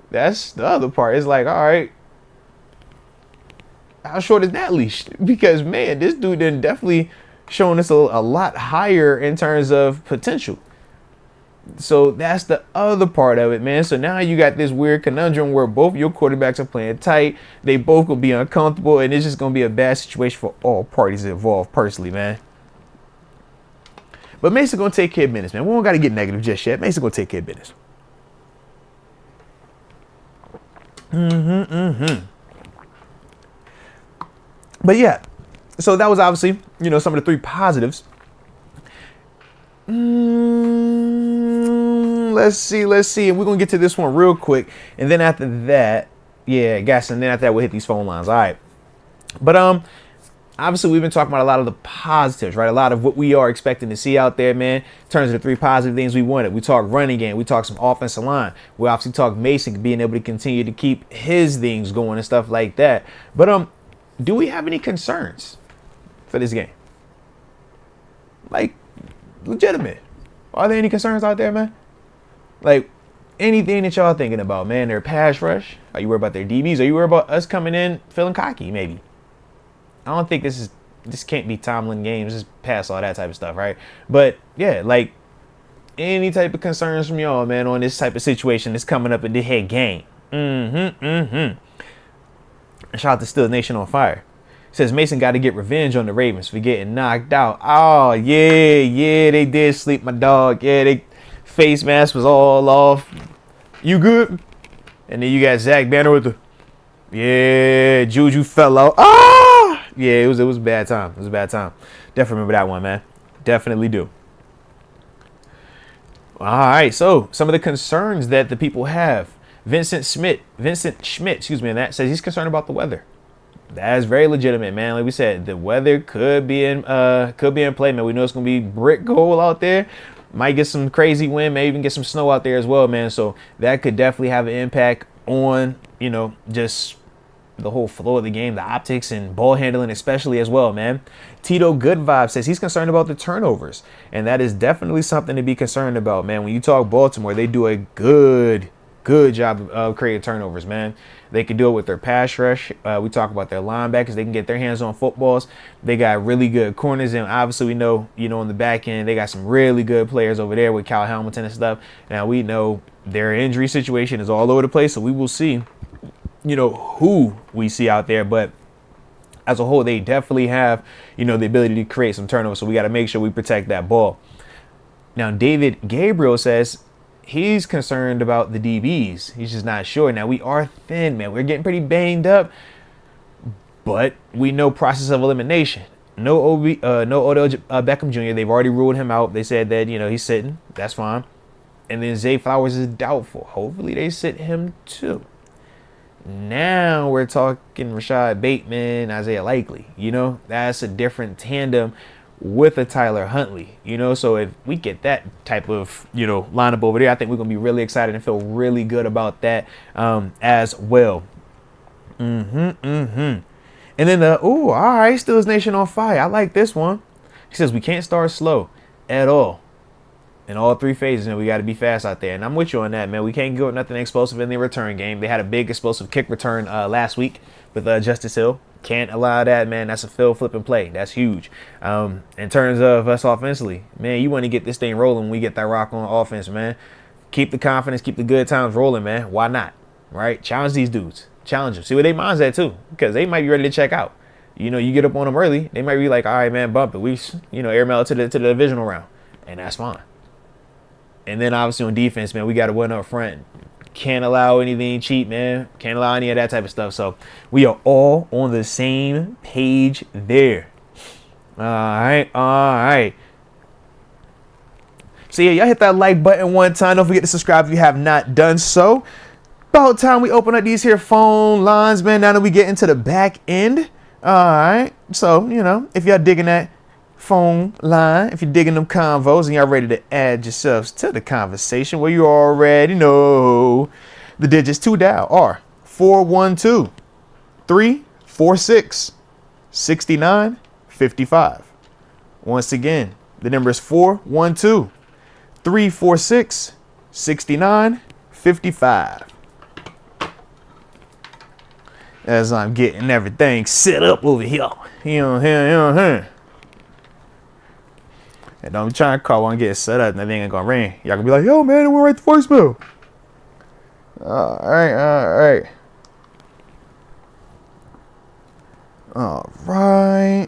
That's the other part. It's like, all right, how short is that leash? Because, man, this dude then definitely shown us a lot higher in terms of potential. So that's the other part of it, man. So now you got this weird conundrum where both your quarterbacks are playing tight. They both will be uncomfortable, and it's just going to be a bad situation for all parties involved, personally, man. But Mason going to take care of business, man. We don't got to get negative just yet. Mason going to take care of business. But yeah, so that was obviously, some of the 3 positives. Let's see. And we're going to get to this one real quick. And then after that, and then after that, we'll hit these phone lines. All right. But obviously, we've been talking about a lot of the positives, right? A lot of what we are expecting to see out there, man, in terms of the 3 positive things we wanted. We talked running game. We talked some offensive line. We obviously talked Mason being able to continue to keep his things going and stuff like that. But do we have any concerns for this game? Like, legitimate. Are there any concerns out there, man? Like, anything that y'all thinking about, man? Their pass rush? Are you worried about their DBs? Are you worried about us coming in feeling cocky, maybe? I don't think this can't be Tomlin games. Just pass all that type of stuff, right? But, yeah, like, any type of concerns from y'all, man, on this type of situation that's coming up in the head game. Shout out to Still Nation on Fire. Says Mason got to get revenge on the Ravens for getting knocked out. Oh, yeah, they did sleep my dog. Yeah, they face mask was all off. You good? And then you got Zach Banner with the, Juju fell out. Ah! Yeah, it was a bad time. It was a bad time. Definitely remember that one, man. Definitely do. All right, so some of the concerns that the people have. Vincent Schmidt, and that says he's concerned about the weather. That is very legitimate, man. Like we said, the weather could be in play, man. We know it's gonna be brick cold out there. Might get some crazy wind, maybe even get some snow out there as well, man. So that could definitely have an impact on, just the whole flow of the game, the optics and ball handling especially as well, man. Tito Good Vibe says he's concerned about the turnovers, and that is definitely something to be concerned about, man. When you talk Baltimore, they do a good job of creating turnovers, man. They can do it with their pass rush. We talk about their linebackers. They can get their hands on footballs. They got really good corners, and obviously we know, on the back end, they got some really good players over there with Cal Hamilton and stuff. Now we know their injury situation is all over the place, so we will see, who we see out there. But as a whole, they definitely have, the ability to create some turnovers, so we got to make sure we protect that ball. Now, David Gabriel says he's concerned about the DBs. He's just not sure. Now, we are thin, man. We're getting pretty banged up, but we know process of elimination. No Odell Beckham Jr. They've already ruled him out. They said that, he's sitting. That's fine. And then Zay Flowers is doubtful. Hopefully they sit him too. Now we're talking Rashad Bateman, Isaiah Likely. That's a different tandem with a Tyler Huntley. So if we get that type of, lineup over there, I think we're going to be really excited and feel really good about that as well. And then all right, Steelers Nation on fire. I like this one. He says we can't start slow at all. In all three phases, and we got to be fast out there. And I'm with you on that, man. We can't go with nothing explosive in the return game. They had a big explosive kick return last week with Justice Hill. Can't allow that, man. That's a field flipping play. That's huge. In terms of us offensively, man, you want to get this thing rolling when we get that rock on offense, man. Keep the confidence, keep the good times rolling, man. Why not? Right? Challenge these dudes. Challenge them. See where they mind's at, too, because they might be ready to check out. You get up on them early. They might be like, all right, man, bump it. We, airmail it to the divisional round. And that's fine. And then obviously on defense, man, we got to win up front. Can't allow anything cheap, man. Can't allow any of that type of stuff. So we are all on the same page there. All right. So yeah, y'all hit that like button one time. Don't forget to subscribe if you have not done so. About time we open up these here phone lines, man. Now that we get into the back end. All right. So, if y'all digging that phone line, if you're digging them convos and y'all ready to add yourselves to the conversation, well, you already know the digits to dial are 412-346-6955. Once again, the number is 412-346-6955. As I'm getting everything set up over here. And I'm trying to call one, get it set up, and that thing ain't gonna ring. Y'all gonna be like, yo, man, it went right to voicemail. All right. All right.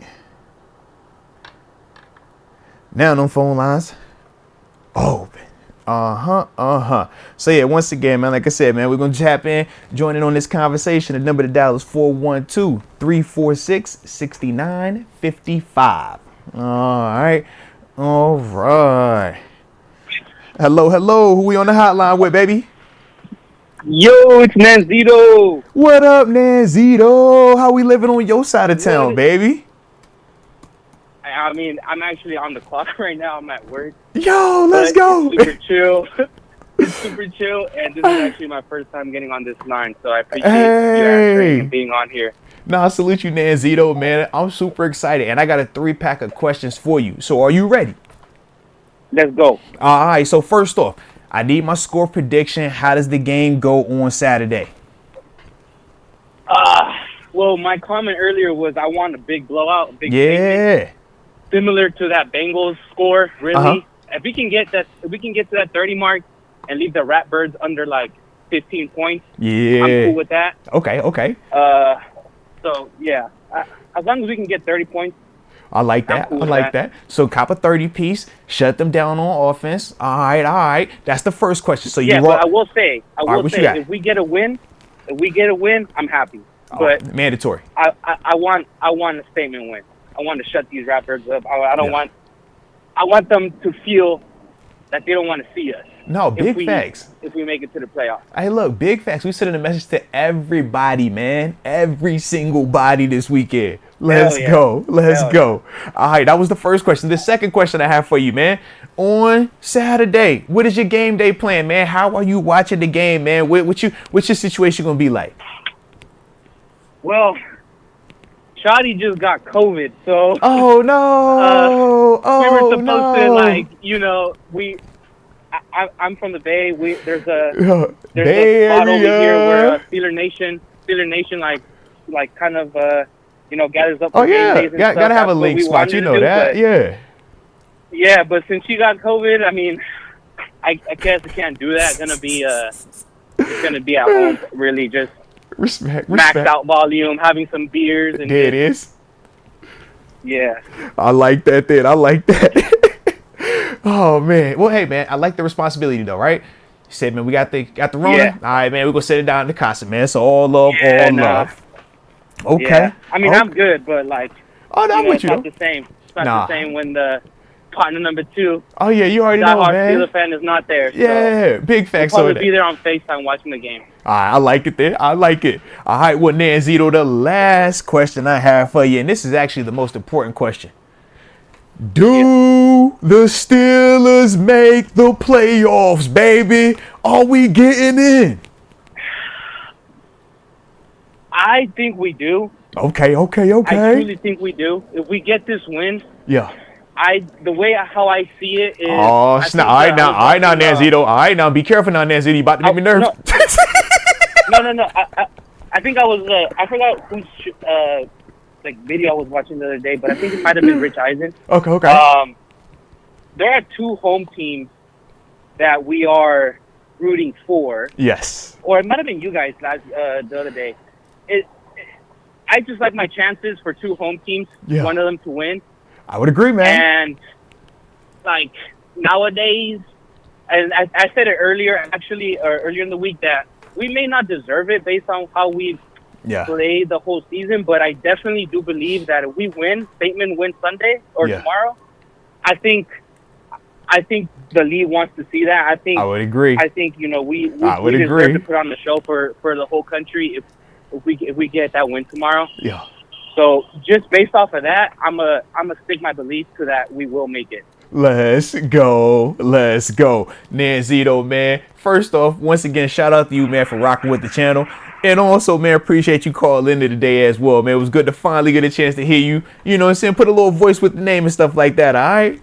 Now them phone lines open. So yeah, once again, man, like I said, man, we're gonna tap in, join in on this conversation. The number to dial is 412-346-6955. All right. Hello. Who we on the hotline with, baby? Yo, it's Nanzito. What up, Nanzito? How we living on your side of town, baby? I mean, I'm actually on the clock right now. I'm at work. Yo, let's go. It's super chill. It's super chill, and this is actually my first time getting on this line, so I appreciate you answering and being on here. I salute you, Nanzito, man. I'm super excited, and I got a 3-pack of questions for you. So are you ready? Let's go. All right, so first off, I need my score prediction. How does the game go on Saturday? Well, my comment earlier was I want a big blowout, a big statement, similar to that Bengals score, really. If we can get to that 30 mark and leave the Ratbirds under like 15 points, I'm cool with that. Okay. So, yeah, as long as we can get 30 points. I like that. Cool I like that. So, cop a 30 piece, shut them down on offense. All right. That's the first question. So, but I will say, if we get a win, I'm happy. But mandatory. I want a statement win. I want to shut these Raptors up. I want them to feel that they don't want to see us. No, big facts. If we make it to the playoffs. Hey, look, big facts. We sending a message to everybody, man. Every single body this weekend. Let's go. All right, that was the first question. The second question I have for you, man. On Saturday, what is your game day plan, man? How are you watching the game, man? What's your situation going to be like? Well, Shotty just got COVID, so. Oh no! We were supposed no! I'm from the Bay. There's a Bay spot over Area. here where Steeler Nation, like kind of gathers up. Oh for game yeah, days and stuff. gotta have a That's what link we spot. wanted You to know do, that, yeah. Yeah, but since she got COVID, I mean, I guess I can't do that. It's gonna be at home, really, just Respect. maxed out volume, having some beers, and There it is. yeah. I like that. Then I like that. Oh man. Well, hey man, I like the responsibility though, right? You said, man, we got the Rona. Yeah. All right, man, we gonna set it down in the casa, man. So all love, Yeah, all nah. love. Okay. Yeah. I mean, Okay. I'm good, but like, Oh, no, I'm with it's you not though. the same. It's not Nah. the same when the partner number 2, Oh yeah, you already know, diehard man. Steeler fan, is not there. Yeah, big So facts we'll on probably that. be there on FaceTime watching the game. All right, I like it then. I like it. All right, well, Nanzito, the last question I have for you, and this is actually the most important question. Do the Steelers make the playoffs, baby? Are we getting in? I think we do. Okay. I truly think we do. If we get this win, Yeah. how I see it is. Oh, snap. All right, now, Nanzito. All right, now, be careful now, Nanzito. You about to make me nervous. No. I think I forgot whose video I was watching the other day, but I think it might have been Rich Eisen. Okay. There are 2 home teams that we are rooting for. Yes. Or it might have been you guys the other day. I just like my chances for 2 home teams, Yeah. one of them to win. I would agree, man. And, like, nowadays, and I said it earlier, earlier in the week, that we may not deserve it based on how we've played the whole season, but I definitely do believe that if we win, Bateman wins Sunday or tomorrow, I think the league wants to see that. I would agree. I think, we would deserve agree. to put on the show for the whole country if we get that win tomorrow. Yeah. So just based off of that, I'm a stick my belief to that we will make it. Let's go. Nanzito, man. First off, once again, shout out to you, man, for rocking with the channel. And also, man, appreciate you calling in today as well, man. It was good to finally get a chance to hear you. You know what I'm saying? Put a little voice with the name and stuff like that, all right?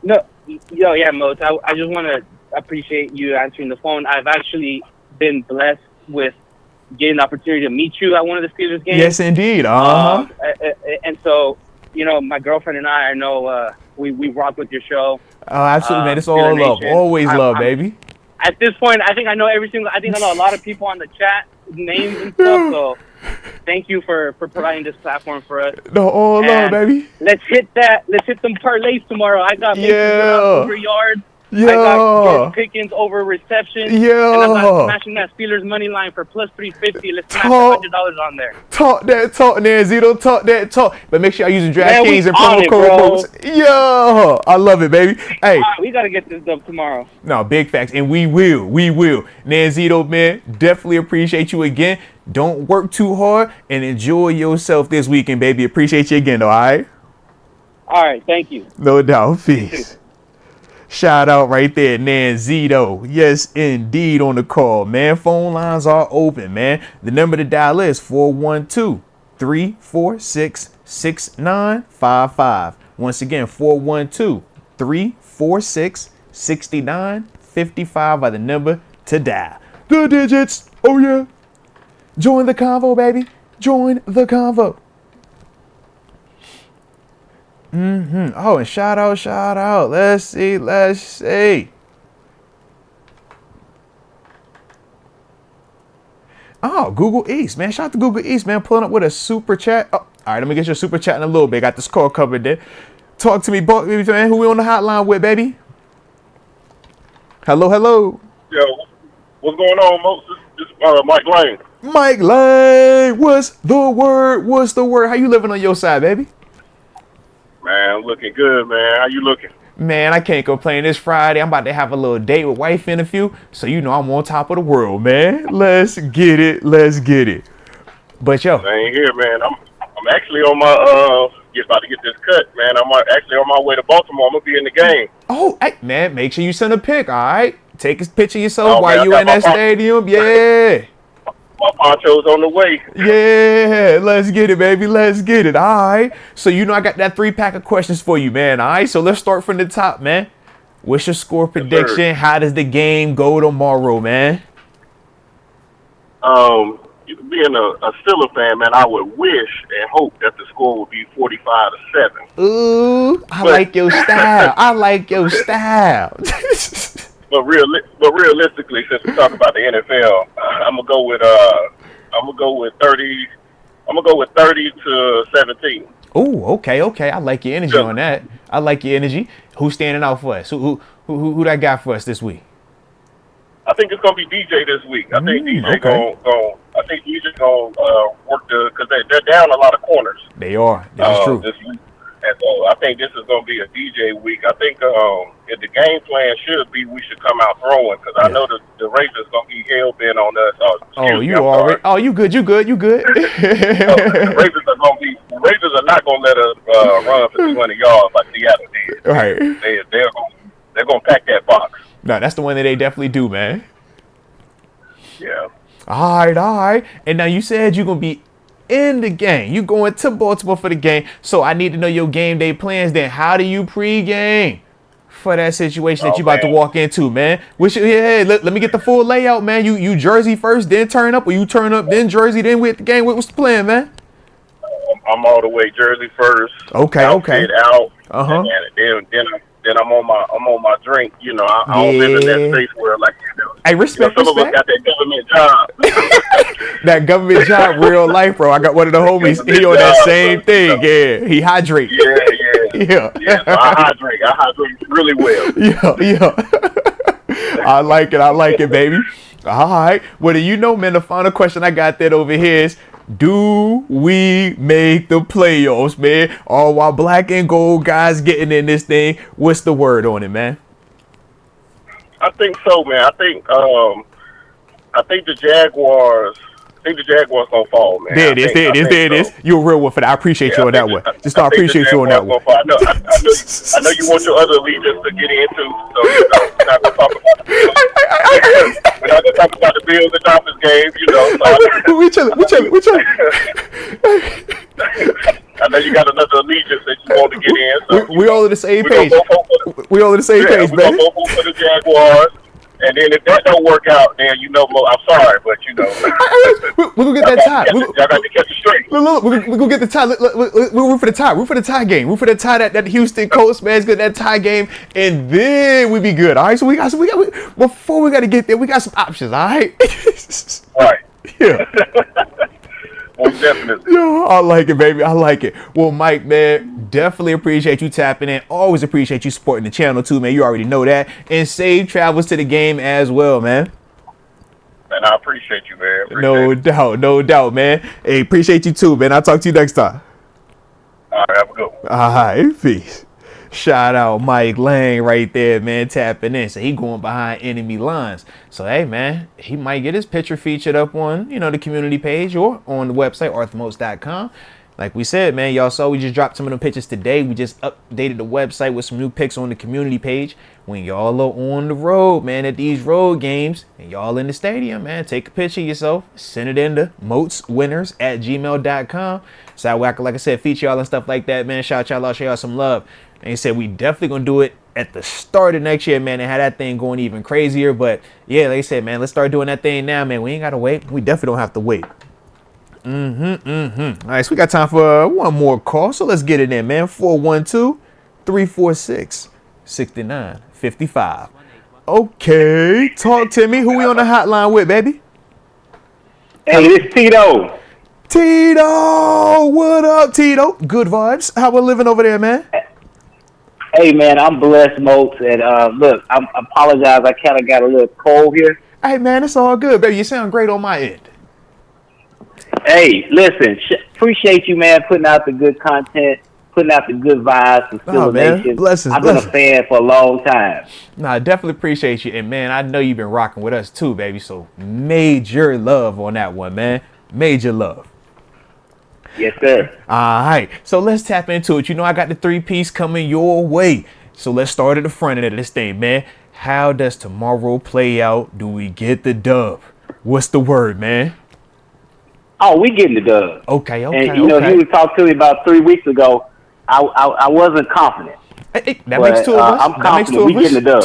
No, yeah, Moats. I just want to appreciate you answering the phone. I've actually been blessed with getting the opportunity to meet you at one of the Steelers games. Yes, indeed. And so, my girlfriend and I know we rock with your show. Oh, absolutely, man. It's all Steeler love. Nation. Always love, baby. At this point, I think I know I know a lot of people on the chat, names and stuff, so thank you for providing this platform for us. No, all love, baby. Let's hit them parlays tomorrow. I got over yards. Yeah. I got Jordan Pickens over reception. Yeah. And I'm smashing that Steelers money line for plus 350. Let's smash $100 on there. Talk that talk, Nanzito. Talk that talk. But make sure y'all using DraftKings and promo code Moats. Yeah. I love it, baby. Hey. We got to get this done tomorrow. No, big facts. And we will. Nanzito, man, definitely appreciate you again. Don't work too hard and enjoy yourself this weekend, baby. Appreciate you again, though, all right? All right. Thank you. No doubt. Peace. Shout out right there, Nanzito. Yes, indeed, on the call, man. Phone lines are open, man. The number to dial is 412-346-6955. Once again, 412-346-6955 are the number to dial. The digits. Oh, yeah. Join the convo, baby. Join the convo. Oh, and shout out. Let's see. Oh, Google East, man. Shout out to Google East, man. Pulling up with a super chat. Oh, all right, let me get your super chat in a little bit. Got the score covered there. Talk to me, man. Who we on the hotline with, baby? Hello. Yo, what's going on, Moats? This is Mike Lane. Mike Lane, what's the word? How you living on your side, baby? Man, looking good, man. How you looking? Man, I can't complain. It's Friday. I'm about to have a little date with wife in a few, so you know I'm on top of the world, man. Let's get it. But yo, Same here, man. I'm actually on my about to get this cut, man. I'm actually on my way to Baltimore. I'm gonna be in the game. oh, hey, man, make sure you send a pic, all right? Take a picture of yourself Oh, while man, you I in got that my phone. stadium. Yeah. My poncho's on the way. Yeah, let's get it, baby. Let's get it. All right. So you know I got that 3-pack of questions for you, man. All right. So let's start from the top, man. What's your score prediction? Yes, How does the game go tomorrow, man? Being a Steelers fan, man, I would wish and hope that the score would be 45-7. Ooh, I like your style. I like your style. But realistically, since we talk about the NFL, I'm gonna go with 30. I'm gonna go with 30-17. Ooh, okay. I like your energy on that. I like your energy. Who's standing out for us? Who that got for us this week? I think it's gonna be DJ this week. I think DJ gonna work because they're down a lot of corners. They are. This is true. This week. And so I think this is gonna be a DJ week. I think if the game plan should be we should come out throwing because I know the Ravens gonna be hell bent on us. You good. The Ravens are not gonna let us run for 200 yards like Seattle did. Right. They're gonna pack that box. No, that's the one that they definitely do, man. Yeah. All right. And now you said you're gonna be in the game. You going to Baltimore for the game. So I need to know your game day plans. Then how do you pregame for that situation that you about to walk into, man? Let me get the full layout, man. You Jersey first, then turn up, or you turn up, then Jersey, then with the game. What's the plan, man? I'm all the way Jersey first. Okay. Out. And then I'm on my drink. You know, I don't live in that space where Hey, respect. Some of us got that government job. That government job, real life, bro. I got one of the homies. He on that same thing. Yeah, he hydrate. Yeah. So I hydrate really well. Yeah. I like it, baby. All right. Well, do you know, man, the final question I got that over here is, do we make the playoffs, man? All while black and gold guys getting in this thing. What's the word on it, man? I think so, man. I think the Jaguars. I think the Jaguars gonna fall, man. There it is. You're a real one for that. I appreciate you on that one. I appreciate you on that one. I know you want your other allegiance to get into, so we're not gonna talk about the Bills. We're not gonna talk about the Bills and Dolphins game, you know. We chilling. I know you got another allegiance that you want to get in. So we all on the same page. We all on the same page, baby. We're gonna vote for the Jaguars. And then if that don't work out, then I'm sorry, but we're gonna get that tie. Y'all got to catch it straight. Look, we're gonna get the tie. We're root for the tie. Root for the tie game. Root for the tie that Houston Colts man's get that tie game, and then we be good. All right. So we got before we got to get there, we got some options. All right. All right. Yeah. Most definitely. Yo, I like it, baby. I like it. Well, Mike, man, definitely appreciate you tapping in. Always appreciate you supporting the channel too, man. You already know that. And safe travels to the game as well, man. And I appreciate you, man. No doubt, man. Hey, appreciate you too, man. I'll talk to you next time. All right, have a good one. All right, peace. Shout out Mike Lang right there, man, tapping in. So he going behind enemy lines. So, hey, man, he might get his picture featured up on, the community page or on the website, arthurmoats.com. Like we said, man, y'all saw we just dropped some of them pictures today. We just updated the website with some new pics on the community page. When y'all are on the road, man, at these road games, and y'all in the stadium, man, take a picture of yourself, send it in to moatswinners@gmail.com. So like I said, feature y'all and stuff like that, man. Shout y'all out, show y'all some love. And he said we definitely gonna do it at the start of next year, man, and have that thing going even crazier. But yeah, like I said, man, let's start doing that thing now, man. We ain't gotta wait. We definitely don't have to wait. All right, so we got time for one more call. So let's get it in, man. 412-346-6955. Okay, talk to me. Who we on the hotline with, baby? Hey, it's Tito. Tito, what up, Tito? Good vibes. How we living over there, man? Hey, man, I'm blessed, Moats. And look, I apologize. I kind of got a little cold here. Hey, man, it's all good, baby. You sound great on my end. Hey, listen, appreciate you, man, putting out the good content, putting out the good vibes and stimulation. I've been a fan for a long time. Nah, I definitely appreciate you. And, man, I know you've been rocking with us, too, baby. So, major love on that one, man. Major love. Yes, sir. All right. So, let's tap into it. I got the 3-piece coming your way. So, let's start at the front end of this thing, man. How does tomorrow play out? Do we get the dub? What's the word, man? Oh, we getting the dub. Okay. And you know, he was talking to me about 3 weeks ago. I wasn't confident. That makes two of us. I'm confident we getting the dub.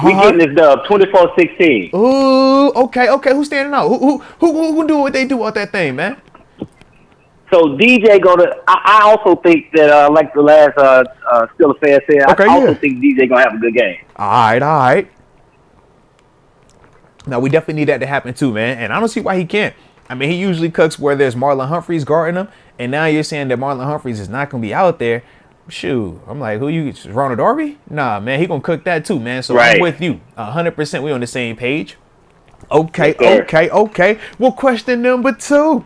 We getting this dub 24-16. Ooh, okay. Who's standing out? Who do what they do out that thing, man? So DJ I also think that like the last Still a Fan said, I also think DJ gonna have a good game. All right. Now we definitely need that to happen too, man. And I don't see why he can't. I mean, he usually cooks where there's Marlon Humphreys guarding him, and now you're saying that Marlon Humphreys is not gonna be out there. Shoot, I'm like, who you? Ronald Darby? Nah, man, he gonna cook that too, man. So I'm with you, 100%. We on the same page. Okay. Well, question number 2.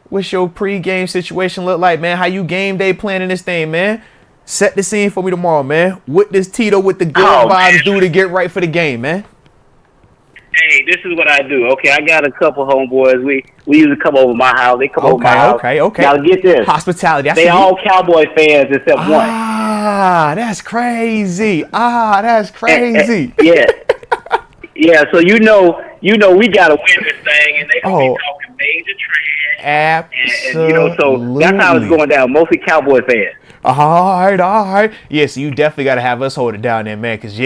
What's your pre-game situation look like, man? How you game day planning this thing, man? Set the scene for me tomorrow, man. What does Tito with the good vibes do to get right for the game, man? Hey, this is what I do. Okay, I got a couple homeboys. We usually come over my house. They come over my house. Okay. Now get this. Hospitality. They all Cowboy fans except one. That's crazy. That's crazy. Yeah. So you know, we gotta win this thing, and they gonna be talking major trash. Absolutely. And you know, so that's how it's going down. Mostly Cowboy fans. All right. Yeah, so you definitely got to have us hold it down there, man, because,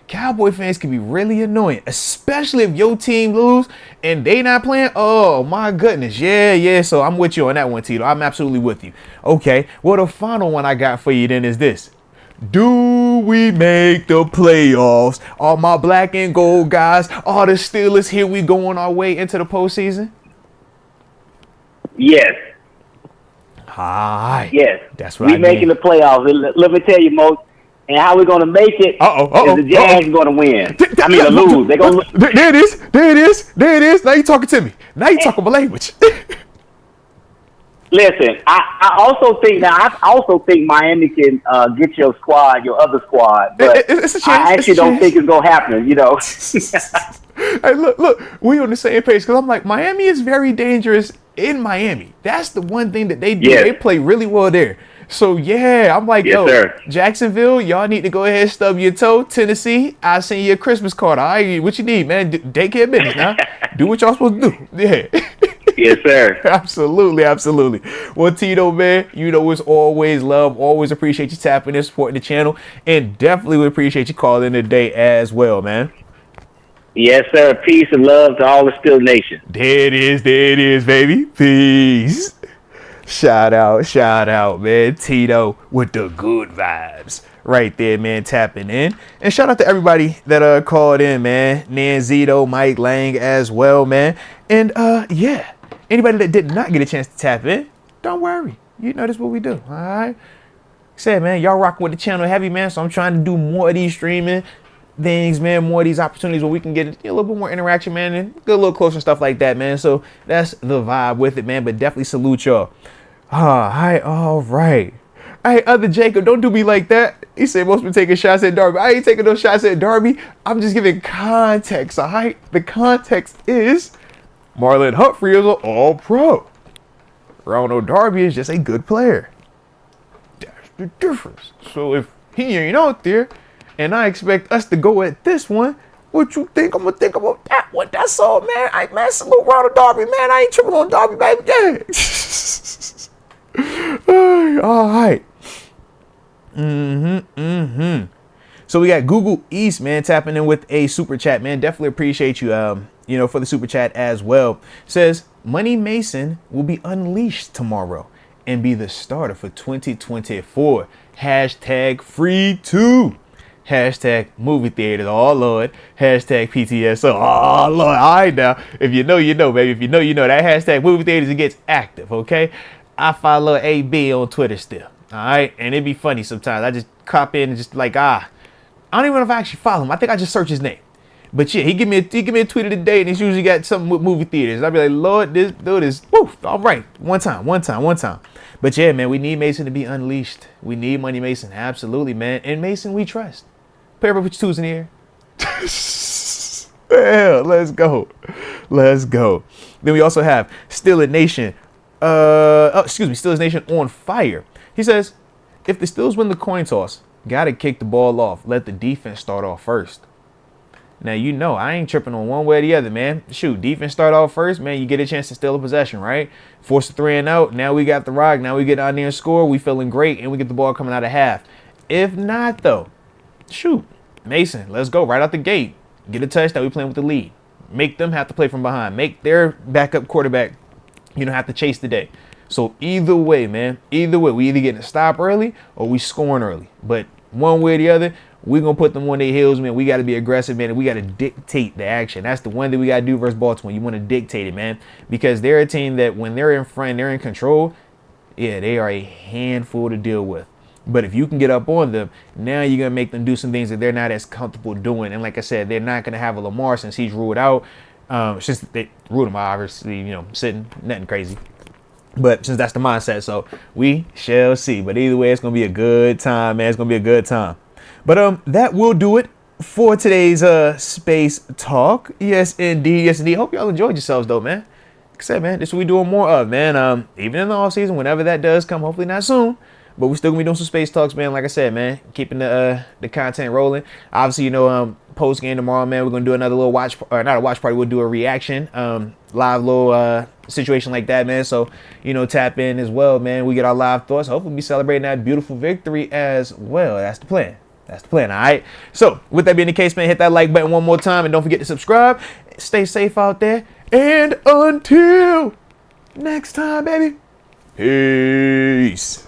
Cowboy fans can be really annoying, especially if your team lose and they not playing. Oh, my goodness. Yeah, so I'm with you on that one, Tito. I'm absolutely with you. Okay, well, the final one I got for you then is this. Do we make the playoffs? All my black and gold guys, all the Steelers, here we go on our way into the postseason? Yes. Hi. Yes. That's what we making the playoffs. Let me tell you, Moats, and how we're going to make it is the Jags going to win. Lose. They're going to lose. There it is. Now you're talking to me. Now you're talking my language. Listen, I also think Miami can get your squad, your other squad, but it's a chance. I actually don't think it's going to happen, you know. Hey, look, we on the same page because I'm like, Miami is very dangerous in Miami. That's the one thing that they do. Yes. They play really well there. So, I'm like, sir. Jacksonville, y'all need to go ahead and stub your toe. Tennessee, I'll send you a Christmas card. All right, what you need, man? Daycare business now. Do what y'all supposed to do. Yeah. Yes, sir. Absolutely. Well, Tito, man, you know it's always love. Always appreciate you tapping and supporting the channel. And definitely would appreciate you calling today as well, man. Yes, sir. Peace and love to all the Steel Nation. There it is, baby. Peace. Shout out, man. Tito with the good vibes. Right there, man, tapping in. And shout out to everybody that called in, man. Nanzito, Mike Lang as well, man. And anybody that did not get a chance to tap in, don't worry. You know this is what we do, all right? Said, man, y'all rocking with the channel heavy, man. So I'm trying to do more of these streaming things, man, more of these opportunities where we can get a little bit more interaction, man, and get a little closer and stuff like that, man. So that's the vibe with it, man. But definitely salute y'all. All right. Hey, other Jacob, don't do me like that. He said most people taking shots at Darby. I ain't taking no shots at Darby. I'm just giving context, all right? The context is Marlon Humphrey is an all-pro. Ronald Darby is just a good player. That's the difference. So if he ain't out there, and I expect us to go at this one, what you think I'm gonna think about that one? That's all, man. Man, salute Ronald Darby, man. I ain't tripping on Darby, baby. Yeah. All right. So we got Google East, man, tapping in with a super chat, man. Definitely appreciate you, for the super chat as well. Says Money Mason will be unleashed tomorrow and be the starter for 2024. Hashtag free two. Hashtag movie theaters, oh Lord. Hashtag PTSO, oh Lord. All right now, if you know, you know, baby. If you know, you know. That hashtag movie theaters, it gets active, okay? I follow AB on Twitter still, all right? And it'd be funny sometimes. I just cop in and just like, I don't even know if I actually follow him. I think I just search his name. But yeah, he give me a tweet of the day, and he's usually got something with movie theaters. I'd be like, Lord, this dude is, all right. One time. But yeah, man, we need Mason to be unleashed. We need Money Mason, absolutely, man. And Mason, we trust. Put your twos in the air. Yeah, let's go. Then we also have Steelers Nation. Steelers Nation on fire. He says, if the Steelers win the coin toss, gotta kick the ball off. Let the defense start off first. Now, you know, I ain't tripping on one way or the other, man. Shoot, defense start off first, man. You get a chance to steal a possession, right? Force a 3 and out. Now we got the rock. Now we get out there and score. We feeling great, and we get the ball coming out of half. If not, though, shoot, Mason, let's go right out the gate. Get a touchdown. We playing with the lead. Make them have to play from behind. Make their backup quarterback, have to chase the day. So either way, man, either way, we either getting a stop early or we scoring early. But one way or the other, we're going to put them on their heels, man. We got to be aggressive, man, and we got to dictate the action. That's the one thing we got to do versus Baltimore. You want to dictate it, man, because they're a team that when they're in front, they're in control, yeah, they are a handful to deal with. But if you can get up on them, now you're going to make them do some things that they're not as comfortable doing. And like I said, they're not going to have a Lamar since he's ruled out. Since they ruled him out, obviously, sitting, nothing crazy. But since that's the mindset, so we shall see. But either way, it's going to be a good time, man. It's going to be a good time. But that will do it for today's space talk. Yes, indeed. Yes, indeed. Hope y'all enjoyed yourselves, though, man. Like I said, man, this is what we doing more of, man. Even in the off season, whenever that does come, hopefully not soon. But we're still gonna be doing some space talks, man. Like I said, man, keeping the content rolling. Obviously, post game tomorrow, man. We're gonna do another little watch, or not a watch party. We'll do a reaction, live little situation like that, man. So tap in as well, man. We get our live thoughts. Hopefully, we'll be celebrating that beautiful victory as well. That's the plan. That's the plan. All right. So with that being the case, man, hit that like button one more time, and don't forget to subscribe. Stay safe out there, and until next time, baby. Peace.